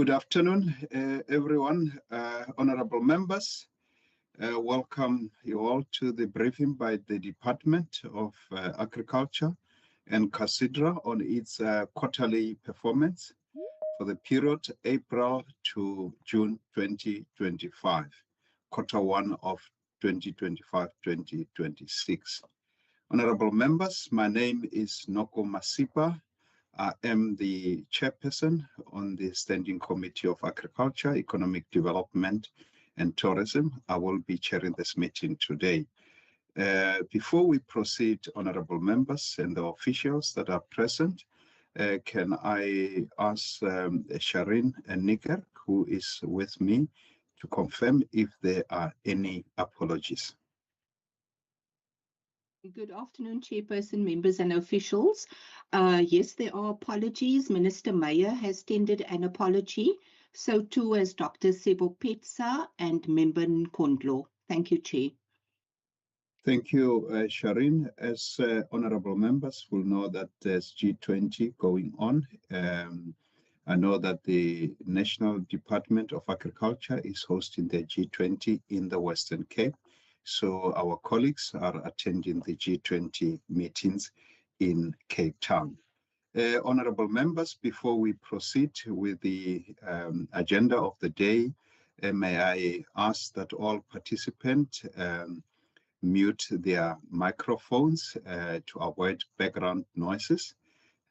Good afternoon, everyone, honorable members. Welcome you all to the briefing by the Department of Agriculture and Casidra on its quarterly performance for the period April to June 2025, quarter one of 2025-2026. Honorable members, my name is Noko Masipa. I am the chairperson on the Standing Committee of Agriculture, Economic Development and Tourism. I will be chairing this meeting today. Before we proceed, honorable members and the officials that are present, can I ask Shireen Niger, who is with me, to confirm if there are any apologies. Good afternoon, Chairperson, members and officials. Yes, there are apologies. Minister Meyer has tendered an apology. So too has Dr. Sebo Petsa and Member Nkondlo. Thank you, Chair. Thank you, Shireen. As honorable members will know that there's G20 going on. I know that the National Department of Agriculture is hosting the G20 in the Western Cape. So our colleagues are attending the G20 meetings in Cape Town. Honorable members, before we proceed with the agenda of the day, may I ask that all participants mute their microphones to avoid background noises.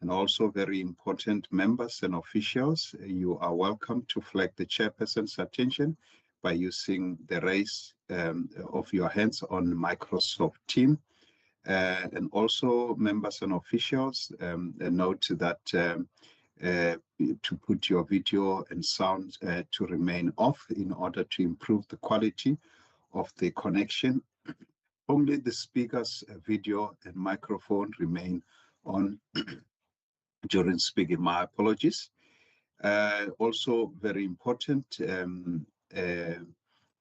And also very important, members and officials, you are welcome to flag the chairperson's attention by using the raise of your hands on Microsoft Teams. And also members and officials, note that to put your video and sound to remain off in order to improve the quality of the connection. Only the speaker's video and microphone remain on during speaking. My apologies. Also very important,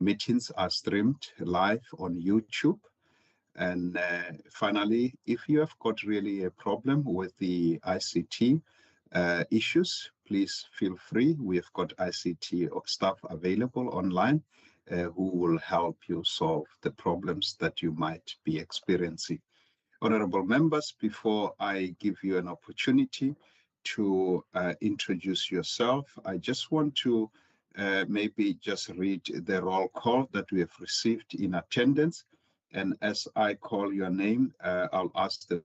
meetings are streamed live on YouTube. And finally, if you have got really a problem with the ICT issues, please feel free. We have got ICT staff available online who will help you solve the problems that you might be experiencing. Honorable members, before I give you an opportunity to introduce yourself, I just want to maybe just read the roll call that we have received in attendance. And as I call your name, I'll ask the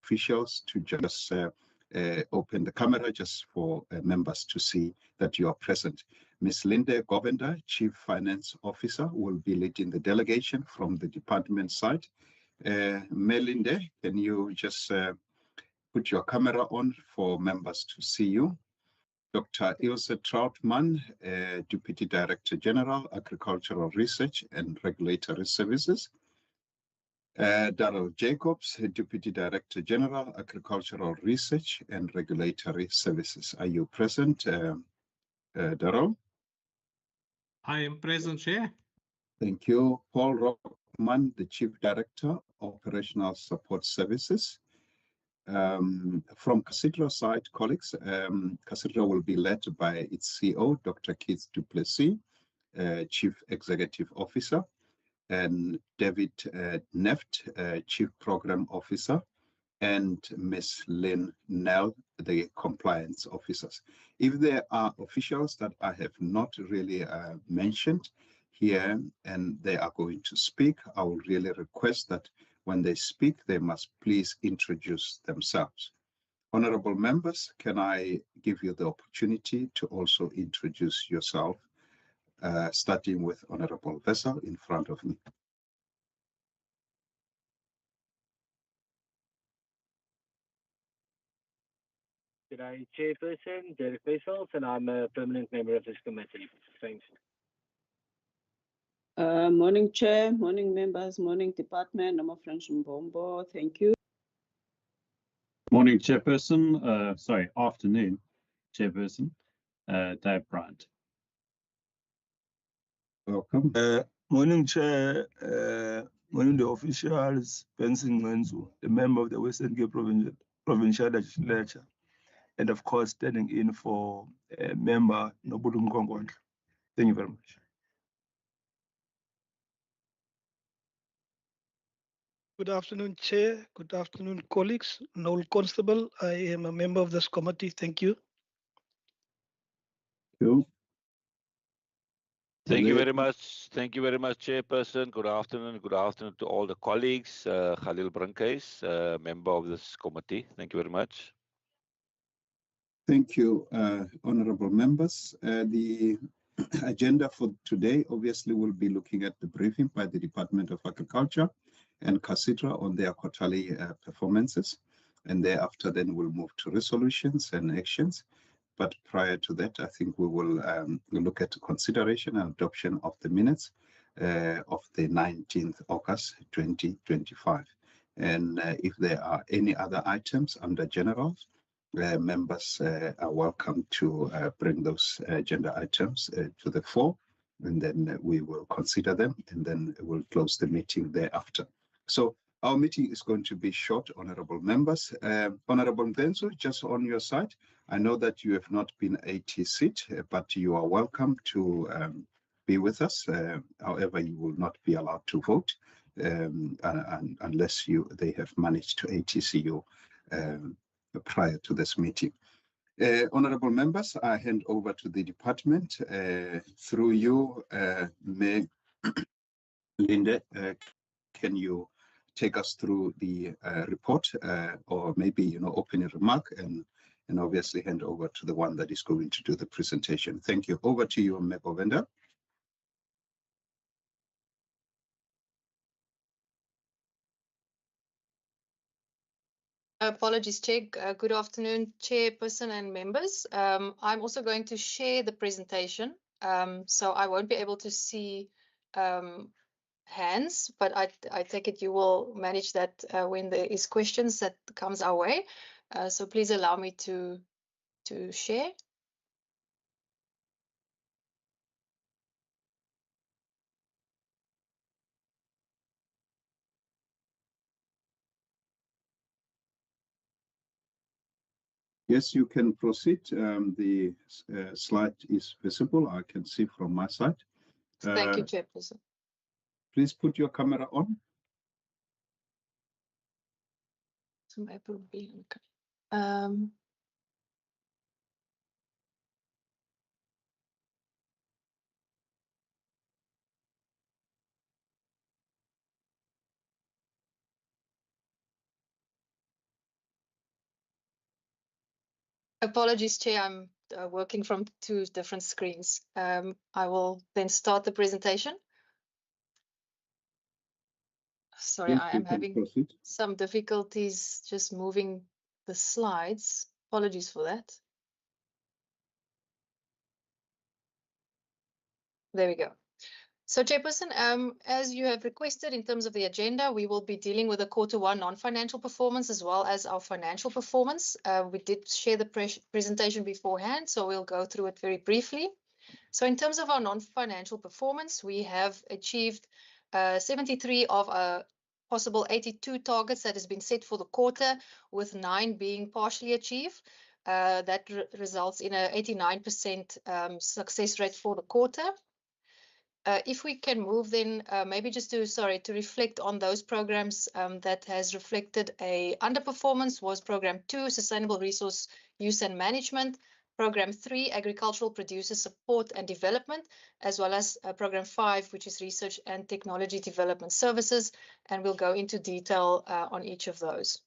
officials to just open the camera just for members to see that you are present. Ms. Linde Govender, Chief Finance Officer, will be leading the delegation from the department side. Melinde, can you just put your camera on for members to see you? Dr. Ilse Trautmann, Deputy Director General, Agricultural Research and Regulatory Services. Darrell Jacobs, Deputy Director General, Agricultural Research and Regulatory Services. Are you present, Darrell? I am present, Chair. Thank you. Paul Rockman, the Chief Director, Operational Support Services. From Casidra side, colleagues, Casidra will be led by its CEO, Dr. Keith du Plessis, Chief Executive Officer, and David Neft, Chief Program Officer, and Ms. Lynn Nell, the Compliance Officers. If there are officials that I have not really mentioned here and they are going to speak, I will really request that when they speak, they must please introduce themselves. Honorable members, can I give you the opportunity to also introduce yourself, starting with Honorable Vessel in front of me. Good day, Chairperson, Derek Vessels, and I'm a permanent member of this committee. Thanks. Morning, Chair, morning, members, morning, Department. I'm a French Mbombo. Thank you. Morning, Chairperson. Afternoon, Chairperson. Dave Bryant. Welcome. Morning, Chair. Morning, the officials. Benson Menzu, the member of the Western Cape Provincial Legislature. and of course, standing in for member Nobudu Mkongondla. Thank you very much. Good afternoon, Chair. Good afternoon, colleagues. Noel Constable, I am a member of this committee. Thank you. Thank you very much. Thank you very much, Chairperson. Good afternoon. Good afternoon to all the colleagues. Khalil Brinkhuis, member of this committee. Thank you very much. Thank you, honorable members. The agenda for today obviously will be looking at the briefing by the Department of Agriculture and CACIDRA on their quarterly performances. And thereafter, then we'll move to resolutions and actions. But prior to that, I think we will look at consideration and adoption of the minutes of the 19th August 2025. And if there are any other items under general, members are welcome to bring those agenda items to the fore, and then we will consider them, and then we'll close the meeting thereafter. So our meeting is going to be short, honorable members. Honorable Mvenzo, just on your side, I know that you have not been AT-seat, but you are welcome to be with us. However, you will not be allowed to vote unless they have managed to ATC you prior to this meeting. Honorable members, I hand over to the department. Through you, May Linde, can you take us through the report, or maybe opening remark, and obviously hand over to the one that is going to do the presentation. Thank you. Over to you, Megovenda. Apologies, Chair. Good afternoon, Chairperson and members. I'm also going to share the presentation, so I won't be able to see hands, but I take it you will manage that when there is questions that comes our way. So please allow me to share. Yes, you can proceed. The slide is visible. I can see from my side. Thank you, Chairperson. Please put your camera on. So April B. Okay. Apologies, Chair. I'm working from two different screens. I will then start the presentation. Sorry, I am having some difficulties just moving the slides. Apologies for that. There we go. So, Chairperson, as you have requested in terms of the agenda, we will be dealing with the Q1 non-financial performance as well as our financial performance. We did share the presentation beforehand, so we'll go through it very briefly. So in terms of our non-financial performance, we have achieved 73 of a possible 82 targets that has been set for the quarter, with 9 being partially achieved. That results in an 89% success rate for the quarter. If we can move then, maybe just to reflect on those programs that has reflected a underperformance was Program 2, Sustainable Resource Use and Management, Program 3, Agricultural Producer Support and Development, as well as Program 5, which is Research and Technology Development Services, and we'll go into detail on each of those.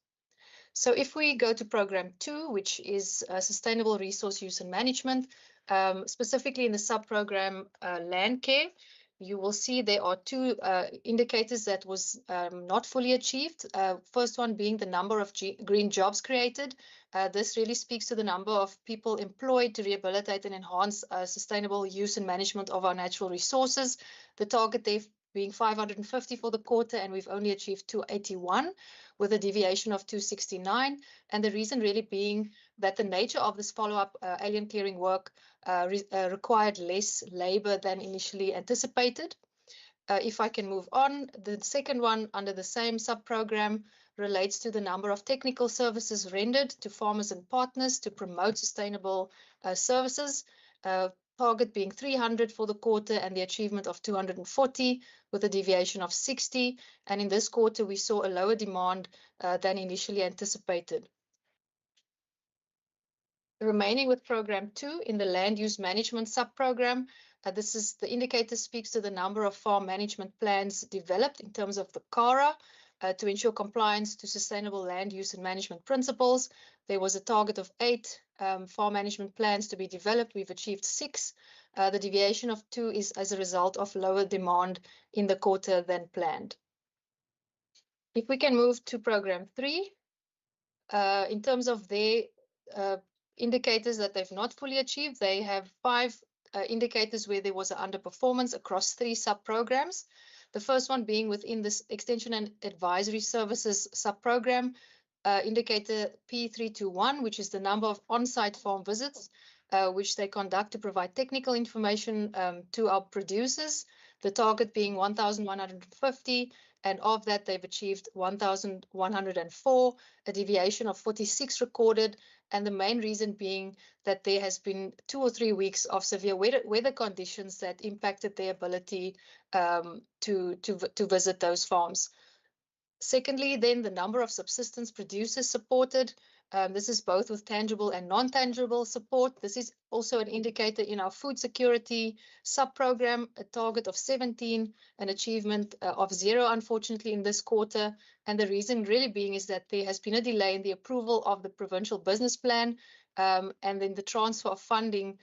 So if we go to Program 2, which is Sustainable Resource Use and Management, specifically in the sub-program Land Care, you will see there are 2 indicators that was not fully achieved. First one being the number of green jobs created. This really speaks to the number of people employed to rehabilitate and enhance sustainable use and management of our natural resources. The target there being 550 for the quarter, and we've only achieved 281 with a deviation of 269. And the reason really being that the nature of this follow-up alien clearing work required less labor than initially anticipated. If I can move on, the second one under the same sub-program relates to the number of technical services rendered to farmers and partners to promote sustainable services. Target being 300 for the quarter and the achievement of 240 with a deviation of 60. And in this quarter, we saw a lower demand than initially anticipated. Remaining with program 2 in the land use management sub-program, the indicator speaks to the number of farm management plans developed in terms of the CARA to ensure compliance to sustainable land use and management principles. There was a target of 8 farm management plans to be developed. We've achieved 6. The deviation of 2 is as a result of lower demand in the quarter than planned. If we can move to program 3, in terms of their indicators that they've not fully achieved, they have 5 indicators where there was an underperformance across 3 sub-programs. The first one being within this Extension and Advisory Services sub-program, indicator P321, which is the number of on-site farm visits, which they conduct to provide technical information to our producers, the target being 1,150, and of that they've achieved 1,104, a deviation of 46 recorded, and the main reason being that there has been 2 or 3 weeks of severe weather conditions that impacted their ability to visit those farms. Secondly, then the number of subsistence producers supported. This is both with tangible and non-tangible support. This is also an indicator in our food security sub-program, a target of 17, an achievement of 0, unfortunately, in this quarter. And the reason really being is that there has been a delay in the approval of the provincial business plan and then the transfer of funding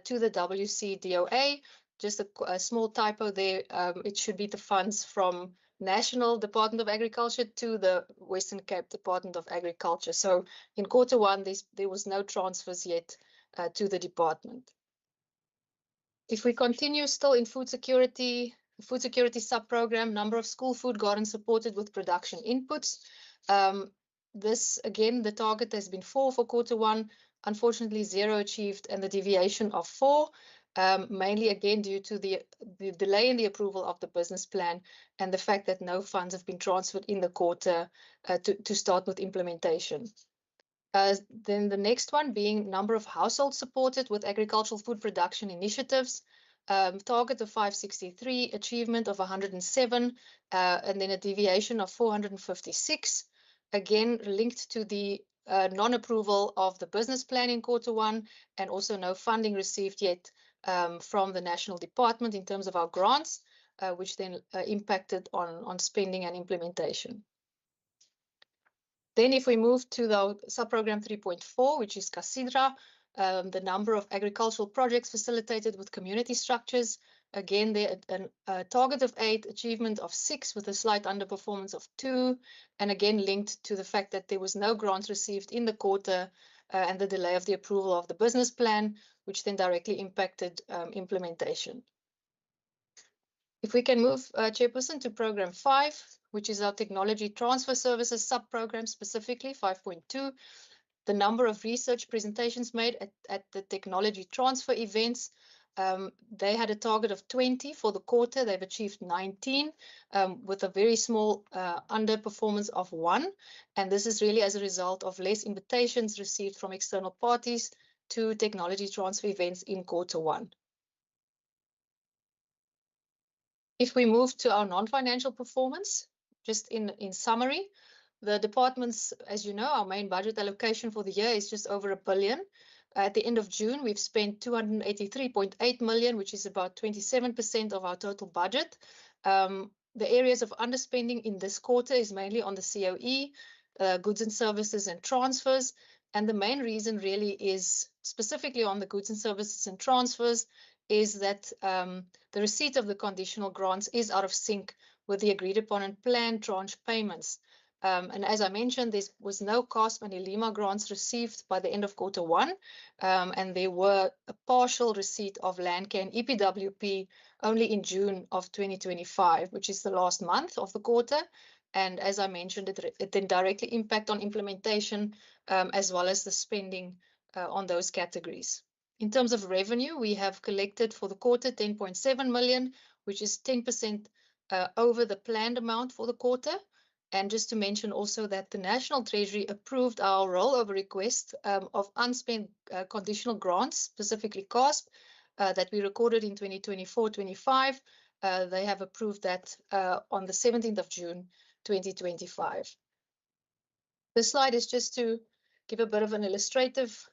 to the WCDOA. Just a small typo there. It should be the funds from National Department of Agriculture to the Western Cape Department of Agriculture. So in quarter 1, there was no transfers yet to the department. If we continue still in food security sub-program, number of school food gardens supported with production inputs. This, again, the target has been 4 for quarter 1, unfortunately 0 achieved, and the deviation of 4. Mainly again due to the delay in the approval of the business plan and the fact that no funds have been transferred in the quarter to start with implementation. Then the next one being number of households supported with agricultural food production initiatives. Target of 563, achievement of 107, and then a deviation of 456. Again, linked to the non-approval of the business plan in quarter 1 and also no funding received yet from the national department in terms of our grants, which then impacted on spending and implementation. Then if we move to the sub-program 3.4, which is CASIDRA, the number of agricultural projects facilitated with community structures. Again, there a target of 8, achievement of 6 with a slight underperformance of 2, and again linked to the fact that there was no grants received in the quarter and the delay of the approval of the business plan, which then directly impacted implementation. If we can move, Chairperson, to Program 5, which is our Technology Transfer Services sub-program, specifically 5.2. The number of research presentations made at the technology transfer events. They had a target of 20 for the quarter. They've achieved 19 with a very small underperformance of 1. And this is really as a result of less invitations received from external parties to technology transfer events in quarter 1. If we move to our non-financial performance, just in summary, the departments, as you know, our main budget allocation for the year is just over R1 billion. At the end of June, we've spent 283.8 million, which is about 27% of our total budget. The areas of underspending in this quarter is mainly on the COE, goods and services and transfers. And the main reason really is specifically on the goods and services and transfers is that the receipt of the conditional grants is out of sync with the agreed upon and planned tranche payments. And as I mentioned, there was no CASP and ELIMA grants received by the end of quarter 1, and there were a partial receipt of LandCare and EPWP only in June of 2025, which is the last month of the quarter. And as I mentioned, it then directly impact on implementation as well as the spending on those categories. In terms of revenue, we have collected for the quarter 10.7 million, which is 10% over the planned amount for the quarter. And just to mention also that the National Treasury approved our rollover request of unspent conditional grants, specifically CASP, that we recorded in 2024-25. They have approved that on the 17th of June, 2025. This slide is just to give a bit of an illustrative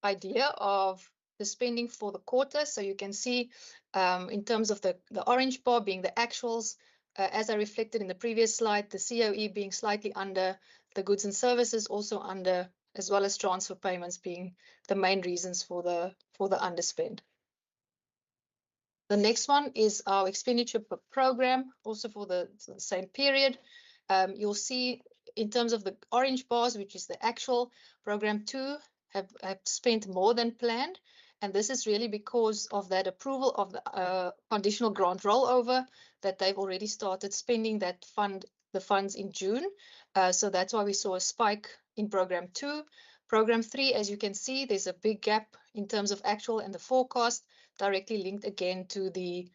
idea of the spending for the quarter. So you can see in terms of the orange bar being the actuals, as I reflected in the previous slide, the COE being slightly under, the goods and services also under, as well as transfer payments being the main reasons for the underspend. The next one is our expenditure per program, also for the same period. You'll see in terms of the orange bars, which is the actual, program 2 have spent more than planned. And this is really because of that approval of the conditional grant rollover, that they've already started spending that the funds in June. So that's why we saw a spike in program 2. Program 3, as you can see, there's a big gap in terms of actual and the forecast, directly linked again to the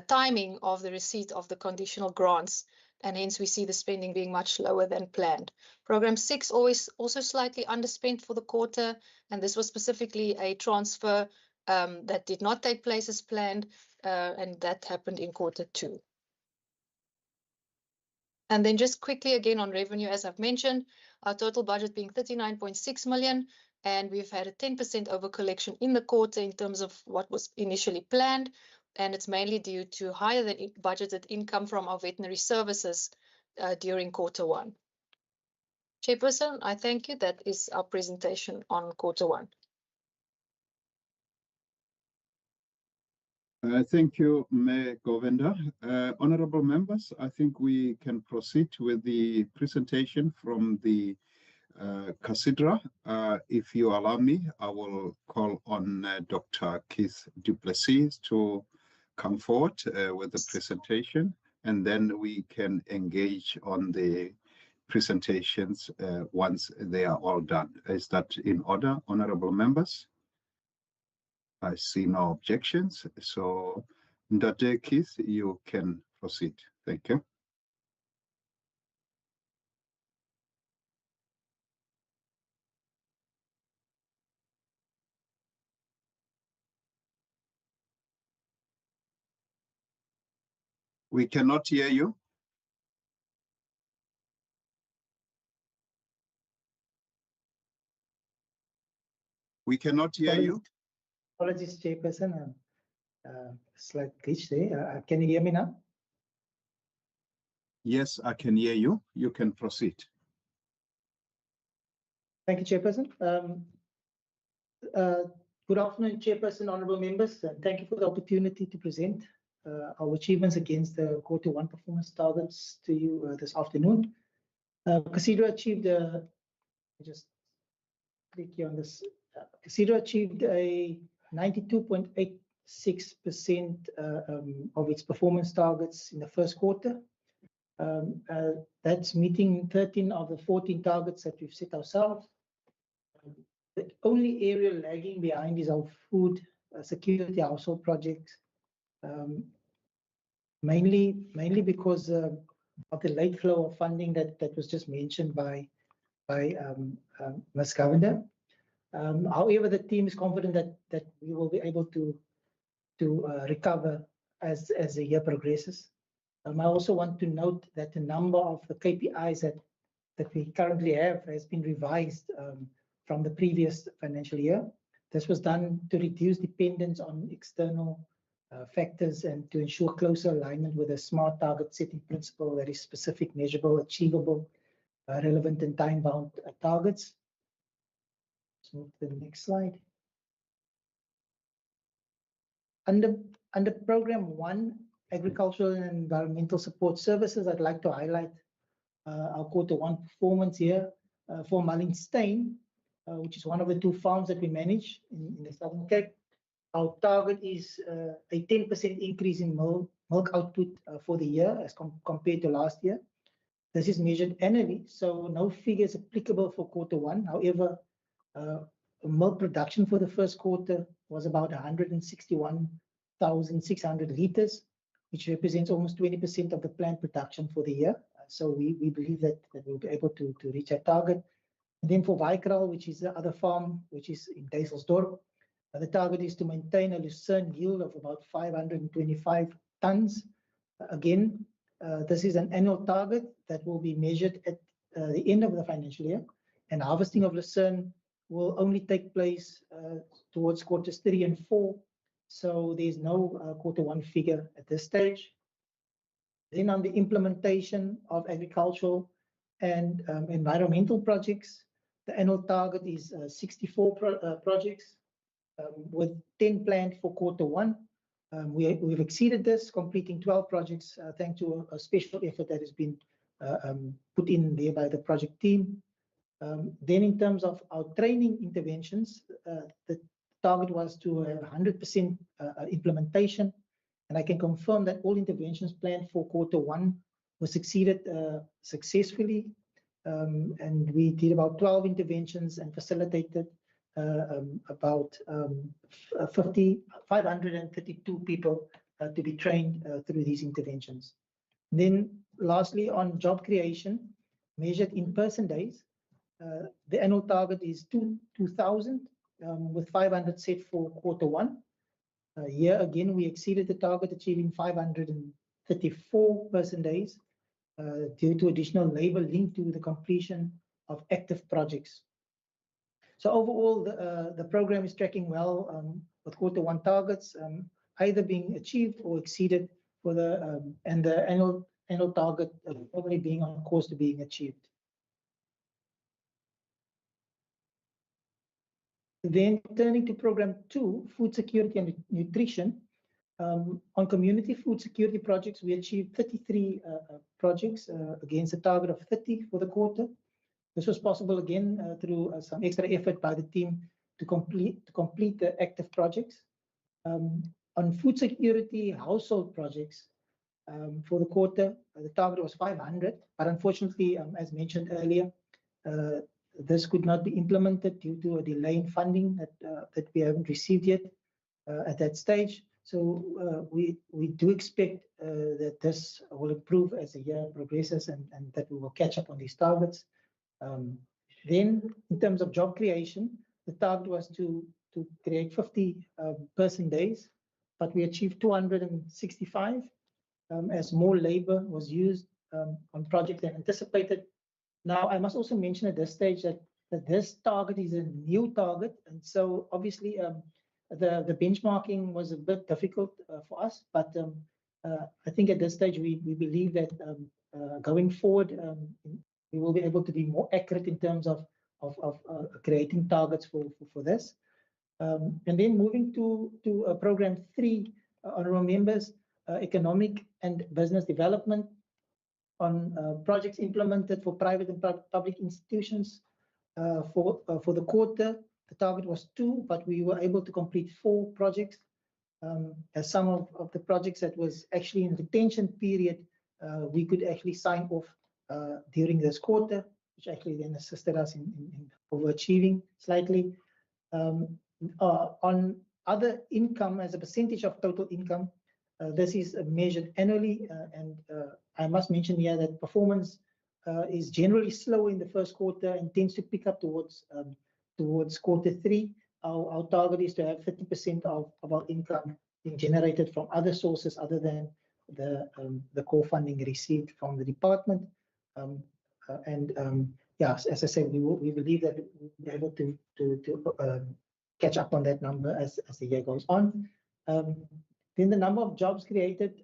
timing of the receipt of the conditional grants. And hence we see the spending being much lower than planned. Program 6 also slightly underspent for the quarter, and this was specifically a transfer that did not take place as planned, and that happened in quarter 2. And then just quickly again on revenue, as I've mentioned, our total budget being 39.6 million, and we've had a 10% over collection in the quarter in terms of what was initially planned. And it's mainly due to higher than budgeted income from our veterinary services during quarter 1. Chairperson, I thank you. That is our presentation on quarter 1. Thank you, Mayor Govender. Honorable members, I think we can proceed with the presentation from the Casidra. If you allow me, I will call on Dr. Keith du Plessis to come forward with the presentation, and then we can engage on the presentations once they are all done. Is that in order, honorable members? I see no objections. So, Dr. Keith, you can proceed. Thank you. We cannot hear you. We cannot hear you. Apologies, Chairperson. Slight glitch there. Can you hear me now? Yes, I can hear you. You can proceed. Thank you, Chairperson. Good afternoon, Chairperson, honourable members. Thank you for the opportunity to present our achievements against the quarter 1 performance targets to you this afternoon. Casidra achieved, just click here on this. Casidra achieved a 92.86% of its performance targets in the first quarter. That's meeting 13 of the 14 targets that we've set ourselves. The only area lagging behind is our food security household projects, mainly because of the late flow of funding that was just mentioned by Ms. Govender. However, the team is confident that we will be able to recover as the year progresses. I also want to note that the number of the KPIs that we currently have has been revised from the previous financial year. This was done to reduce dependence on external factors and to ensure closer alignment with a smart target setting principle that is specific, measurable, achievable, relevant and time-bound targets. Let's move to the next slide. Under Program 1, Agricultural and Environmental Support Services, I'd like to highlight our quarter 1 performance here for Mullinstain, which is one of the 2 farms that we manage in the Southern Cape. Our target is a 10% increase in milk output for the year as compared to last year. This is measured annually, so no figures applicable for quarter 1. However, milk production for the first quarter was about 161,600 litres, which represents almost 20% of the planned production for the year. So we believe that we'll be able to reach that target. And then for Vaikraal, which is the other farm, which is in Duiselsdorp, the target is to maintain a lucerne yield of about 525 tons. Again, this is an annual target that will be measured at the end of the financial year, and harvesting of lucerne will only take place towards quarters 3 and 4. So there's no quarter 1 figure at this stage. Then on the implementation of agricultural and environmental projects, the annual target is 64 projects, with 10 planned for quarter 1. We've exceeded this, completing 12 projects thanks to a special effort that has been put in there by the project team. Then in terms of our training interventions, the target was to have 100% implementation. And I can confirm that all interventions planned for quarter 1 were succeeded successfully. And we did about 12 interventions and facilitated about 532 people to be trained through these interventions. Then lastly, on job creation, measured in person days, the annual target is 2,000, with 500 set for quarter 1. Here again, we exceeded the target, achieving 534 person days due to additional labor linked to the completion of active projects. So overall, the program is tracking well with quarter 1 targets either being achieved or exceeded for and the annual target probably being on course to being achieved. Then turning to program 2, food security and nutrition. On community food security projects, we achieved 33 projects against a target of 30 for the quarter. This was possible again through some extra effort by the team to complete the active projects. On food security household projects for the quarter, the target was 500, but unfortunately, as mentioned earlier, this could not be implemented due to a delay in funding that we haven't received yet at that stage. So we do expect that this will improve as the year progresses and that we will catch up on these targets. Then in terms of job creation, the target was to create 50 person days, but we achieved 265 as more labor was used on projects than anticipated. Now, I must also mention at this stage that this target is a new target, and so obviously the benchmarking was a bit difficult for us, but I think at this stage we believe that going forward we will be able to be more accurate in terms of creating targets for this. And then moving to program 3, honourable members, economic and business development. On projects implemented for private and public institutions for the quarter, the target was 2, but we were able to complete 4 projects. As some of the projects that was actually in retention period, we could actually sign off during this quarter, which actually then assisted us in overachieving slightly. On other income as a percentage of total income, this is measured annually, and I must mention here that performance is generally slow in the first quarter and tends to pick up towards quarter 3. Our target is to have 30% of our income being generated from other sources other than the core funding received from the department. Yeah, as I said, we believe that we'll be able to catch up on that number as the year goes on. Then the number of jobs created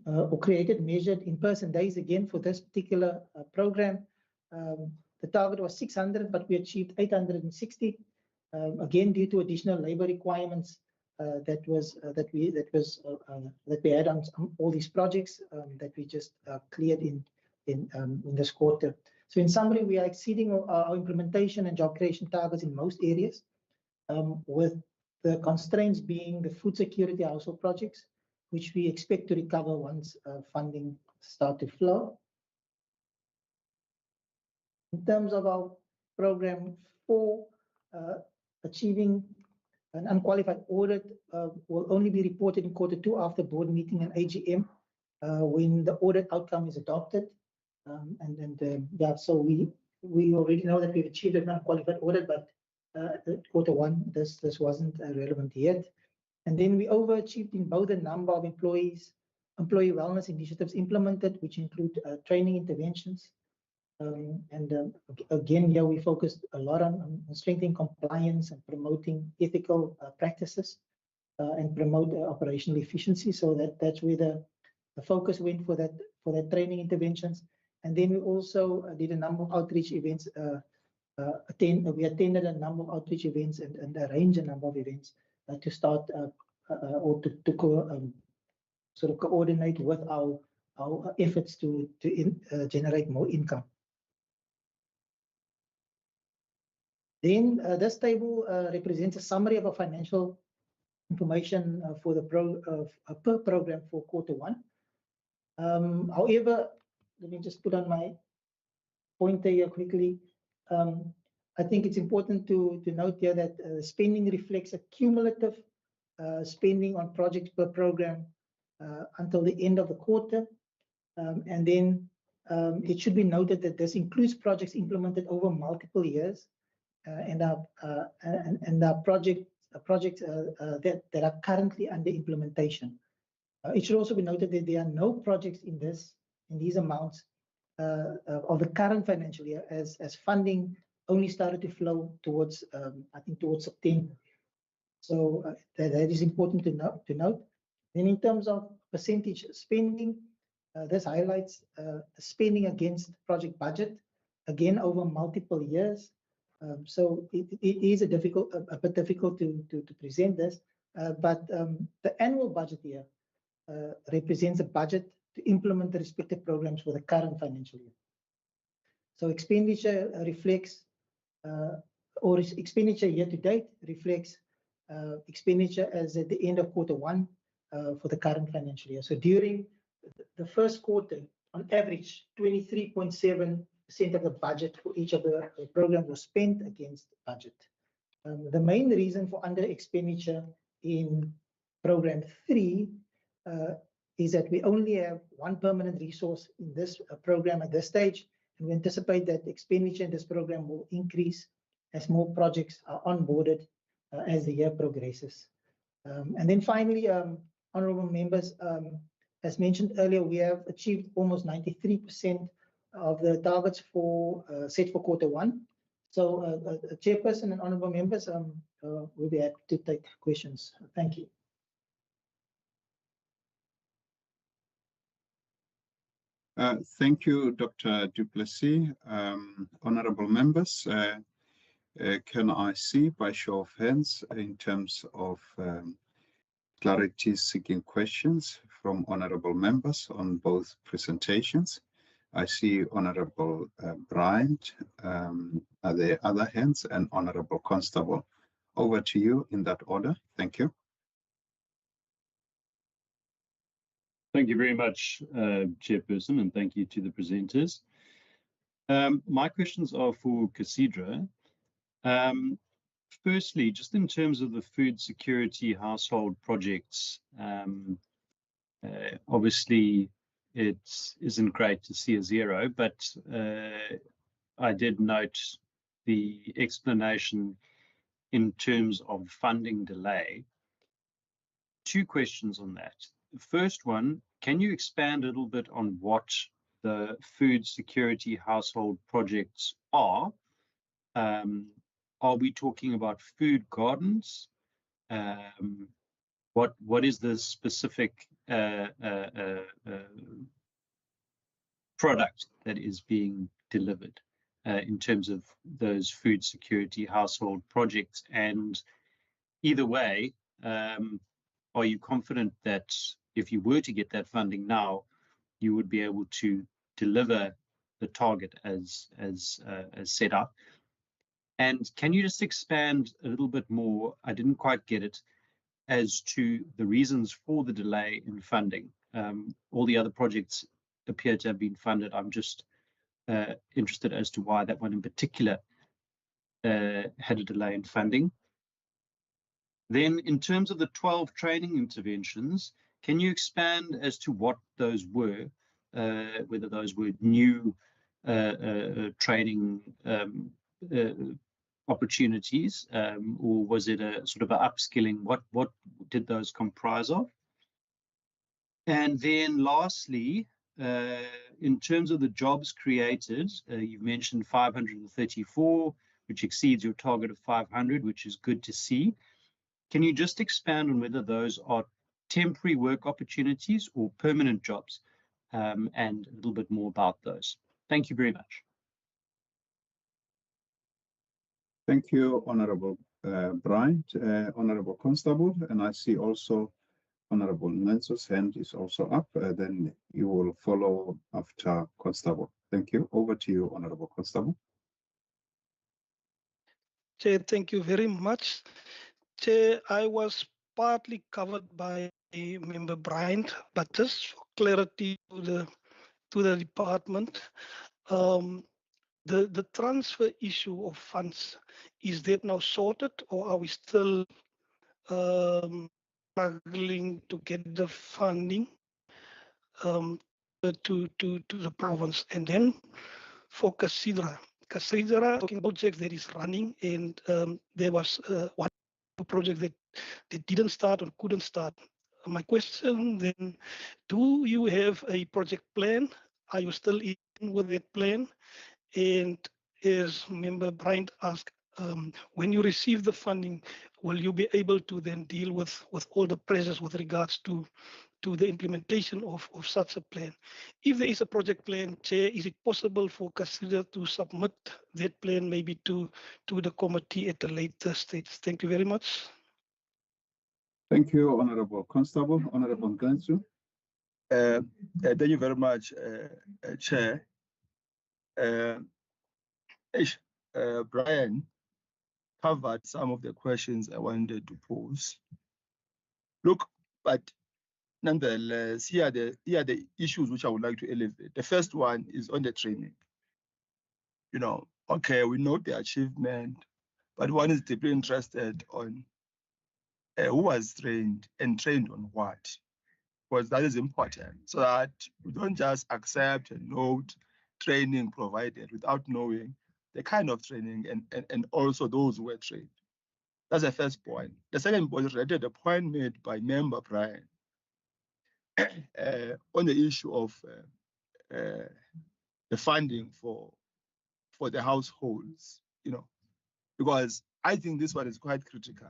or created measured in person days again for this particular program. The target was 600, but we achieved 860. Again, due to additional labor requirements that we had on all these projects that we just cleared in this quarter. So in summary, we are exceeding our implementation and job creation targets in most areas, with the constraints being the food security household projects, which we expect to recover once funding start to flow. In terms of our program 4, achieving An unqualified audit will only be reported in Q2 after board meeting and AGM when the audit outcome is adopted. Yeah, so we already know that we've achieved an unqualified audit, but Q1 this wasn't relevant yet. And then we overachieved in both the number of employee wellness initiatives implemented, which include training interventions. Again, here we focused a lot on strengthening compliance and promoting ethical practices and promote operational efficiency. So that's where the focus went for that training interventions. And then we also did a number of outreach events. We attended a number of outreach events and arranged a number of events to start or to sort of coordinate with our efforts to generate more income. Then this table represents a summary of our financial information for the per program for Q1. However, let me just put on my pointer here quickly. I think it's important to note here that spending reflects a cumulative spending on projects per program until the end of the quarter. And then it should be noted that this includes projects implemented over multiple years and our projects that are currently under implementation. It should also be noted that there are no projects in these amounts of the current financial year, as funding only started to flow towards I think towards September. So that is important to note. And in terms of percentage spending, this highlights the spending against project budget, again over multiple years. So it is a bit difficult to present this, but the annual budget year represents a budget to implement the respective programs for the current financial year. So expenditure reflects, or expenditure year to date reflects expenditure as at the end of Q1 for the current financial year. So during the first quarter, on average, 23.7% of the budget for each of the programs was spent against budget. The main reason for under expenditure in program 3 is that we only have one permanent resource in this program at this stage, and we anticipate that expenditure in this program will increase as more projects are onboarded as the year progresses. And then finally, honorable members, as mentioned earlier, we have achieved almost 93% of the targets set for Q1. So, Chairperson and honorable members, we'll be happy to take questions. Thank you. Thank you, Dr. Du Plessis. Honorable members, can I see by show of hands in terms of clarity seeking questions from honorable members on both presentations? I see Honorable Bryant. Are there other hands? And Honorable Constable. Over to you in that order. Thank you. Thank you very much, Chairperson, and thank you to the presenters. My questions are for Casidra. Firstly, just in terms of the food security household projects, obviously it isn't great to see a zero, but I did note the explanation in terms of funding delay. Two questions on that. The first one, can you expand a little bit on what the food security household projects are? Are we talking about food gardens? What is the specific product that is being delivered in terms of those food security household projects? And either way, are you confident that if you were to get that funding now, you would be able to deliver the target as set up? And can you just expand a little bit more? I didn't quite get it, as to the reasons for the delay in funding. All the other projects appear to have been funded. I'm just interested as to why that one in particular had a delay in funding. Then in terms of the 12 training interventions, can you expand as to what those were, whether those were new training opportunities, or was it a sort of an upskilling? What did those comprise of? And then lastly, in terms of the jobs created, you've mentioned 534, which exceeds your target of 500, which is good to see. Can you just expand on whether those are temporary work opportunities or permanent jobs, and a little bit more about those? Thank you very much. Thank you, Honorable Bryant, Honorable Constable, and I see also Honorable Nanso's hand is also up. Then you will follow after Constable. Thank you. Over to you, Honorable Constable. Chair, thank you very much. Chair, I was partly covered by Member Bryant, but just for clarity to the department, the transfer issue of funds, is that now sorted, or are we still struggling to get the funding to the province? And then for Casidra, talking about projects that is running, and there was one project that didn't start or couldn't start. My question then, do you have a project plan? Are you still in with that plan? And as Member Bryant asked, when you receive the funding, will you be able to then deal with all the pressures with regards to the implementation of such a plan? If there is a project plan, Chair, is it possible for Casidra to submit that plan maybe to the committee at a later stage? Thank you very much. Thank you, Honorable Constable. Honorable Gansu. Thank you very much, Chair. Brian covered some of the questions I wanted to pose. Look, but nonetheless, here are the issues which I would like to elevate. The first one is on the training. You know, okay, we know the achievement, but one is deeply interested on who was trained and trained on what, because that is important, so that we don't just accept and note training provided without knowing the kind of training and also those who were trained. That's the first point. The second point is related to the point made by Member Brian on the issue of the funding for the households, you know, because I think this one is quite critical,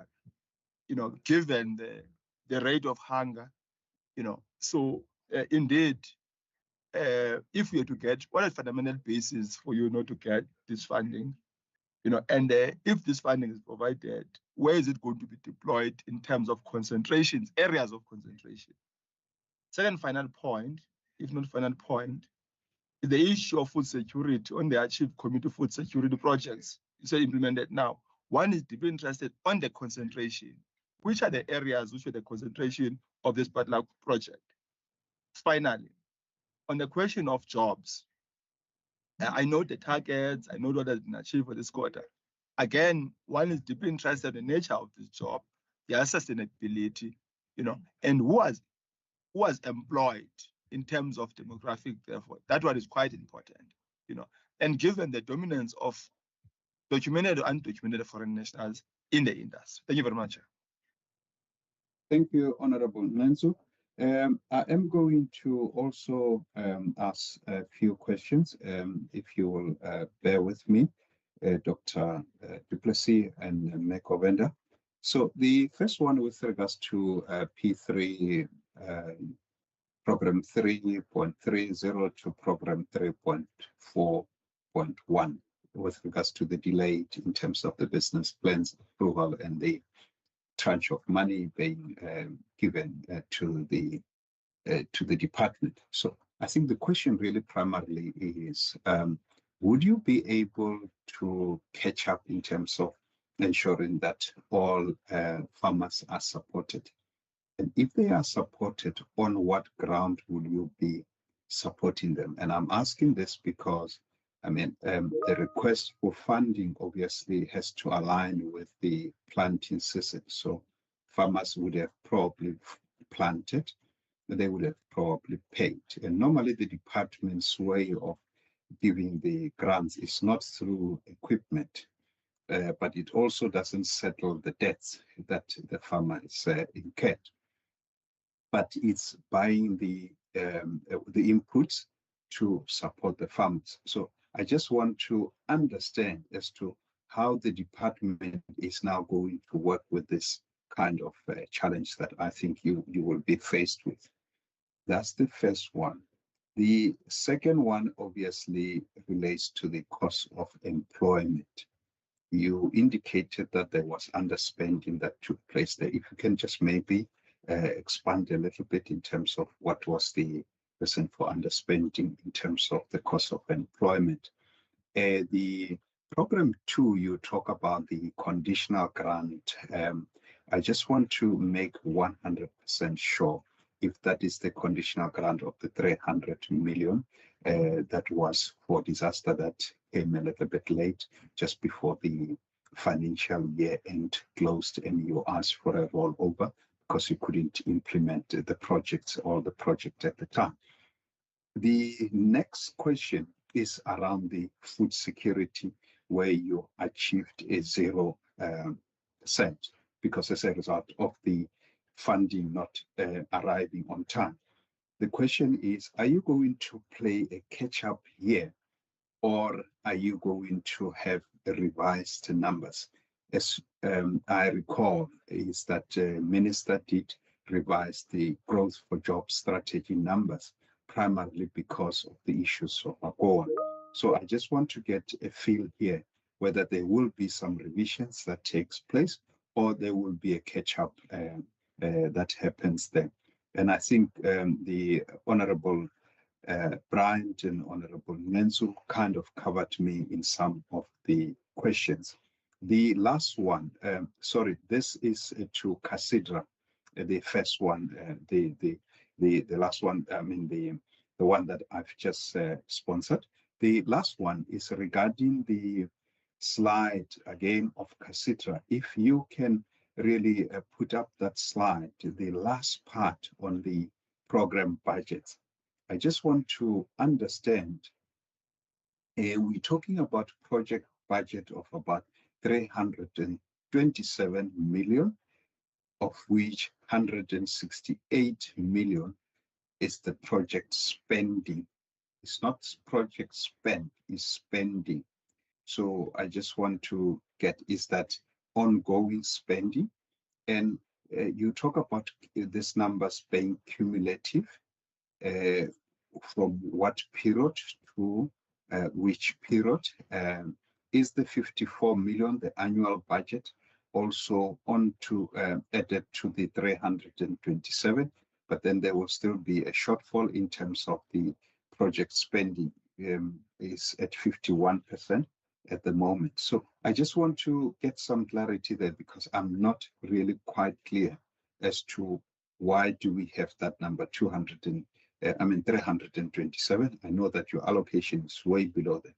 you know, given the rate of hunger, you know. So indeed, if we are to get what are the fundamental basis for you not to get this funding, you know, and if this funding is provided, where is it going to be deployed in terms of concentrations, areas of concentration? Second final point, if not final point, is the issue of food security on the achieved community food security projects. So implemented now. One is deeply interested on the concentration. Which are the areas which are the concentration of this particular project? Finally, on the question of jobs, I know the targets, I know what has been achieved for this quarter. Again, one is deeply interested in the nature of this job, their sustainability, you know, and who was employed in terms of demographic, therefore. That one is quite important, you know, and given the dominance of documented or undocumented foreign nationals in the industry. Thank you very much. Thank you, Honorable Nansu. I am going to also ask a few questions, if you will bear with me, Dr. du Plessis and Mekovenda. So the first one with regards to P3, Program 3.30 to Program 3.4.1, with regards to the delay in terms of the business plans approval and the tranche of money being given to the department. So I think the question really primarily is, would you be able to catch up in terms of ensuring that all farmers are supported? And if they are supported, on what ground will you be supporting them? And I'm asking this because, I mean, the request for funding obviously has to align with the planting season. So farmers would have probably planted, they would have probably paid. And normally the department's way of giving the grants is not through equipment, but it also doesn't settle the debts that the farmers incurred. But it's buying the inputs to support the farmers. So I just want to understand as to how the department is now going to work with this kind of challenge that I think you will be faced with. That's the first one. The second one obviously relates to the cost of employment. You indicated that there was underspending that took place there. If you can just maybe expand a little bit in terms of what was the reason for underspending in terms of the cost of employment. The program 2, you talk about the conditional grant. I just want to make 100% sure if that is the conditional grant of the 300 million that was for disaster that came a little bit late, just before the financial year end closed, and you asked for a rollover because you couldn't implement the projects or the project at the time. The next question is around the food security, where you achieved a 0% because as a result of the funding not arriving on time. The question is, are you going to play a catch-up here, or are you going to have revised numbers? As I recall, is that Minister did revise the growth for jobs strategy numbers, primarily because of the issues of AGOA. So I just want to get a feel here whether there will be some revisions that takes place, or there will be a catch-up that happens there. And I think the Honorable Bryant and Honorable Nenzu kind of covered me in some of the questions. The last one, sorry, this is to Casidra, the first one, the last one, I mean the one that I've just sponsored. The last one is regarding the slide again of Casidra. If you can really put up that slide, the last part on the program budget. I just want to understand, we're talking about project budget of about 327 million, of which 168 million is the project spending. It's not project spend, it's spending. So I just want to get, is that ongoing spending? And you talk about these numbers being cumulative, from what period to which period? Is the 54 million, the annual budget, also on to added to the 327, but then there will still be a shortfall in terms of the project spending, is at 51% at the moment. So I just want to get some clarity there, because I'm not really quite clear as to why do we have that number 327. I know that your allocation is way below that.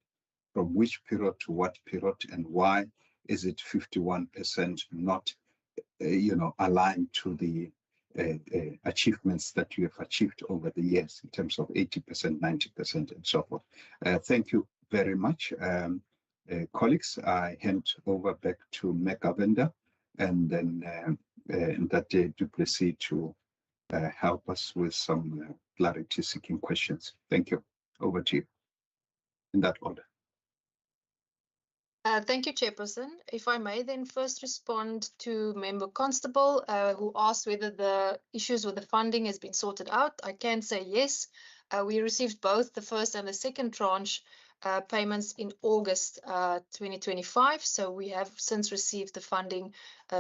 From which period to what period, and why is it 51% not, aligned to the achievements that you have achieved over the years in terms of 80%, 90%, and so forth. Thank you very much. Colleagues, I hand over back to Megavenda and then Ndate du Plessis to help us with some clarity-seeking questions. Thank you. Over to you. In that order. Thank you, Chairperson. If I may then first respond to Member Constable, who asked whether the issues with the funding has been sorted out. I can say yes. We received both the first and the second tranche payments in August 2025. So we have since received the funding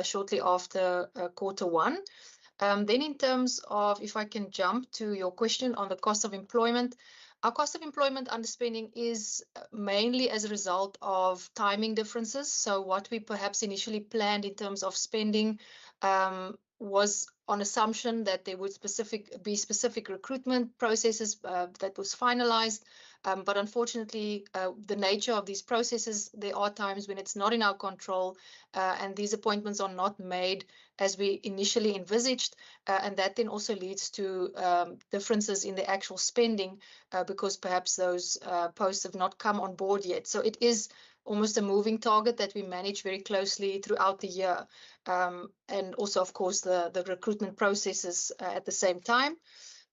shortly after Q1. Then in terms of, if I can jump to your question on the cost of employment, our cost of employment underspending is mainly as a result of timing differences. So what we perhaps initially planned in terms of spending was on assumption that there would be specific recruitment processes that was finalized. But unfortunately, the nature of these processes, there are times when it's not in our control and these appointments are not made as we initially envisaged. And that then also leads to differences in the actual spending because perhaps those posts have not come on board yet. So it is almost a moving target that we manage very closely throughout the year. And also, of course, the recruitment processes at the same time.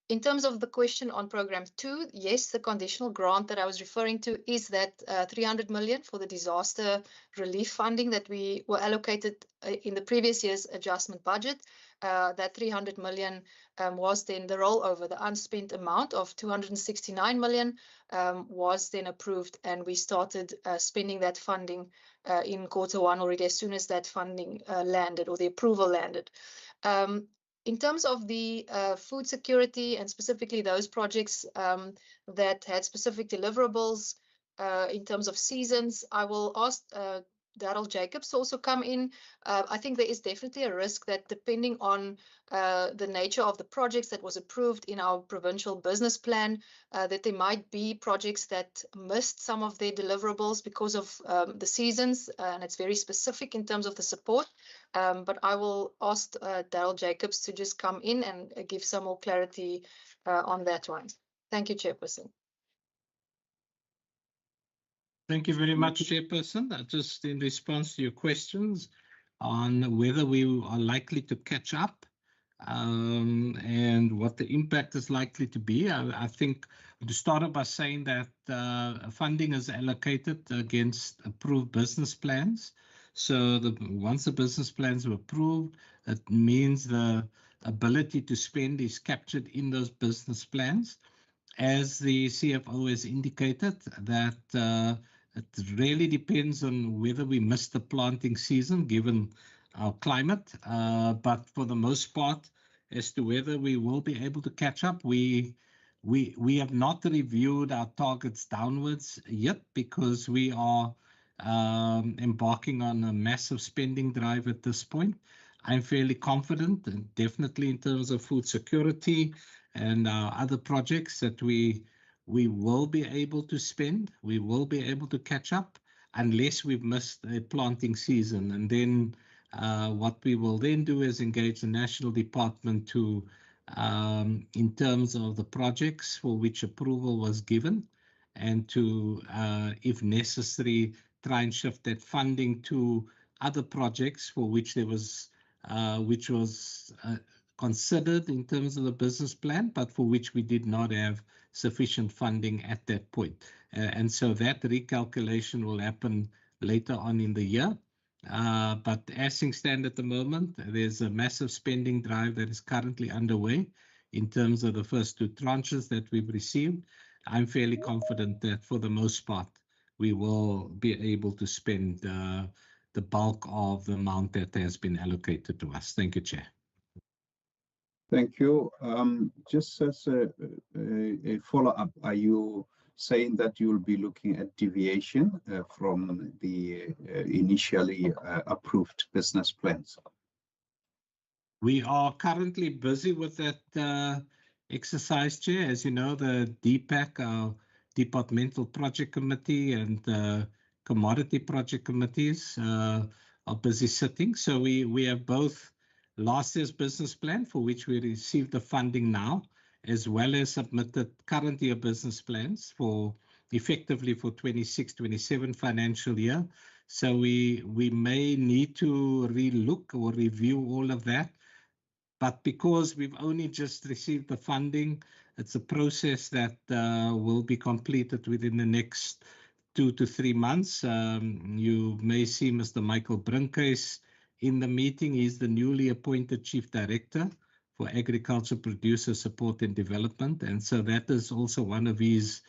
In terms of the question on program 2, yes, the conditional grant that I was referring to is that 300 million for the disaster relief funding that we were allocated in the previous year's adjustment budget. That 300 million was then the rollover, the unspent amount of 269 million was then approved, and we started spending that funding in Q1 already as soon as that funding landed or the approval landed. In terms of the food security and specifically those projects that had specific deliverables in terms of seasons, I will ask Daryl Jacobs to also come in. I think there is definitely a risk that depending on the nature of the projects that was approved in our provincial business plan, that there might be projects that missed some of their deliverables because of the seasons, and it's very specific in terms of the support. But I will ask Daryl Jacobs to just come in and give some more clarity on that one. Thank you, Chairperson. Thank you very much, Chairperson. Just in response to your questions on whether we are likely to catch up and what the impact is likely to be, I think to start off by saying that funding is allocated against approved business plans. So once the business plans are approved, it means the ability to spend is captured in those business plans. As the CFO has indicated, that it really depends on whether we miss the planting season given our climate. But for the most part, as to whether we will be able to catch up, we have not reviewed our targets downwards yet because we are embarking on a massive spending drive at this point. I'm fairly confident, and definitely in terms of food security and our other projects, that we will be able to spend, we will be able to catch up unless we've missed a planting season. And then what we will then do is engage the National Department to, in terms of the projects for which approval was given, and to, if necessary, try and shift that funding to other projects for which there was, which was considered in terms of the business plan, but for which we did not have sufficient funding at that point. And so that recalculation will happen later on in the year. But as things stand at the moment, there's a massive spending drive that is currently underway in terms of the first 2 tranches that we've received. I'm fairly confident that for the most part, we will be able to spend the bulk of the amount that has been allocated to us. Thank you, Chair. Thank you. Just as a follow-up, are you saying that you will be looking at deviation from the initially approved business plans? We are currently busy with that exercise, Chair. As you know, the DPAC, our Departmental Project Committee, and Commodity Project Committees are busy sitting. So we have both last year's business plan, for which we received the funding now, as well as submitted current year business plans for effectively for 26-27 financial year. So we may need to relook or review all of that. But because we've only just received the funding, it's a process that will be completed within the next 2 to 3 months. You may see Mr. Michael Brinkhuis in the meeting. He's the newly appointed Chief Director for Agriculture Producer Support and Development. And so that is also one of his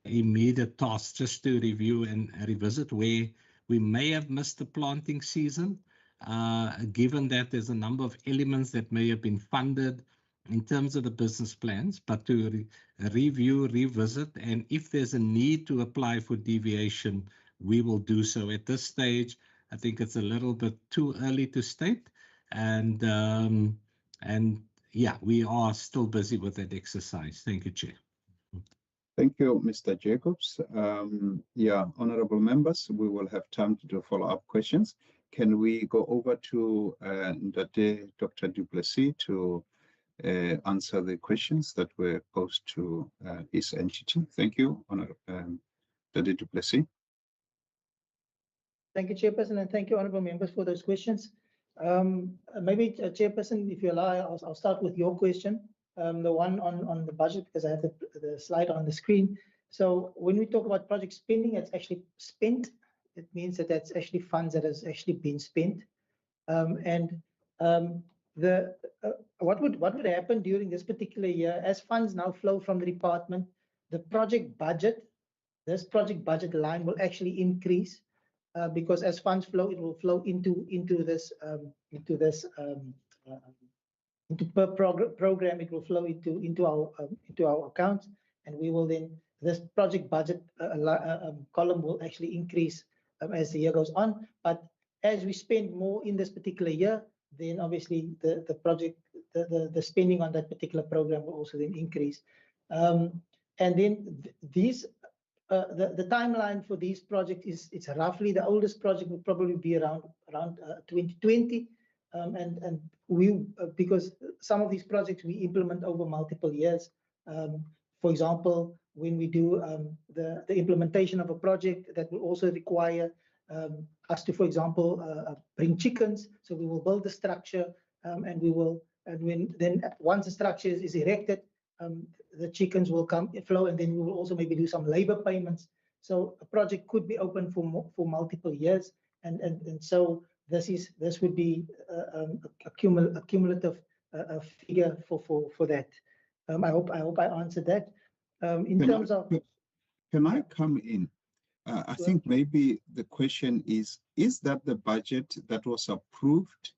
immediate tasks, just to review and revisit where we may have missed the planting season, given that there's a number of elements that may have been funded in terms of the business plans, but to review, revisit, and if there's a need to apply for deviation, we will do so. At this stage, I think it's a little bit too early to state. and yeah, we are still busy with that exercise. Thank you, Chair. Thank you, Mr. Jacobs. Yeah, honorable members, we will have time to do follow-up questions. Can we go over to Dr. du Plessis to answer the questions that were posed to his entity? Thank you, Honorable Dr. du Plessis. Thank you, Chairperson, and thank you, honorable members, for those questions. Maybe, Chairperson, if you allow, I'll start with your question. The one on the budget, because I have the slide on the screen. So when we talk about project spending, it's actually spent. It means that that's actually funds that has actually been spent. What would happen during this particular year as funds now flow from the department? The project budget, this project budget line will actually increase because as funds flow, it will flow into per program, it will flow into our accounts, and we will then, this project budget column will actually increase as the year goes on. But as we spend more in this particular year, then obviously the spending on that particular program will also then increase. And then these the timeline for these projects it's roughly, the oldest project will probably be around 2020. And we because some of these projects we implement over multiple years. For example, when we do the implementation of a project, that will also require us to, for example, bring chickens. So we will build the structure, and once the structure is erected, the chickens will come flow, and then we will also maybe do some labor payments. So a project could be open for multiple years, and so this would be a cumulative figure for that. I hope I answered that. In terms of, can I come in? I think maybe the question is that the budget that was approved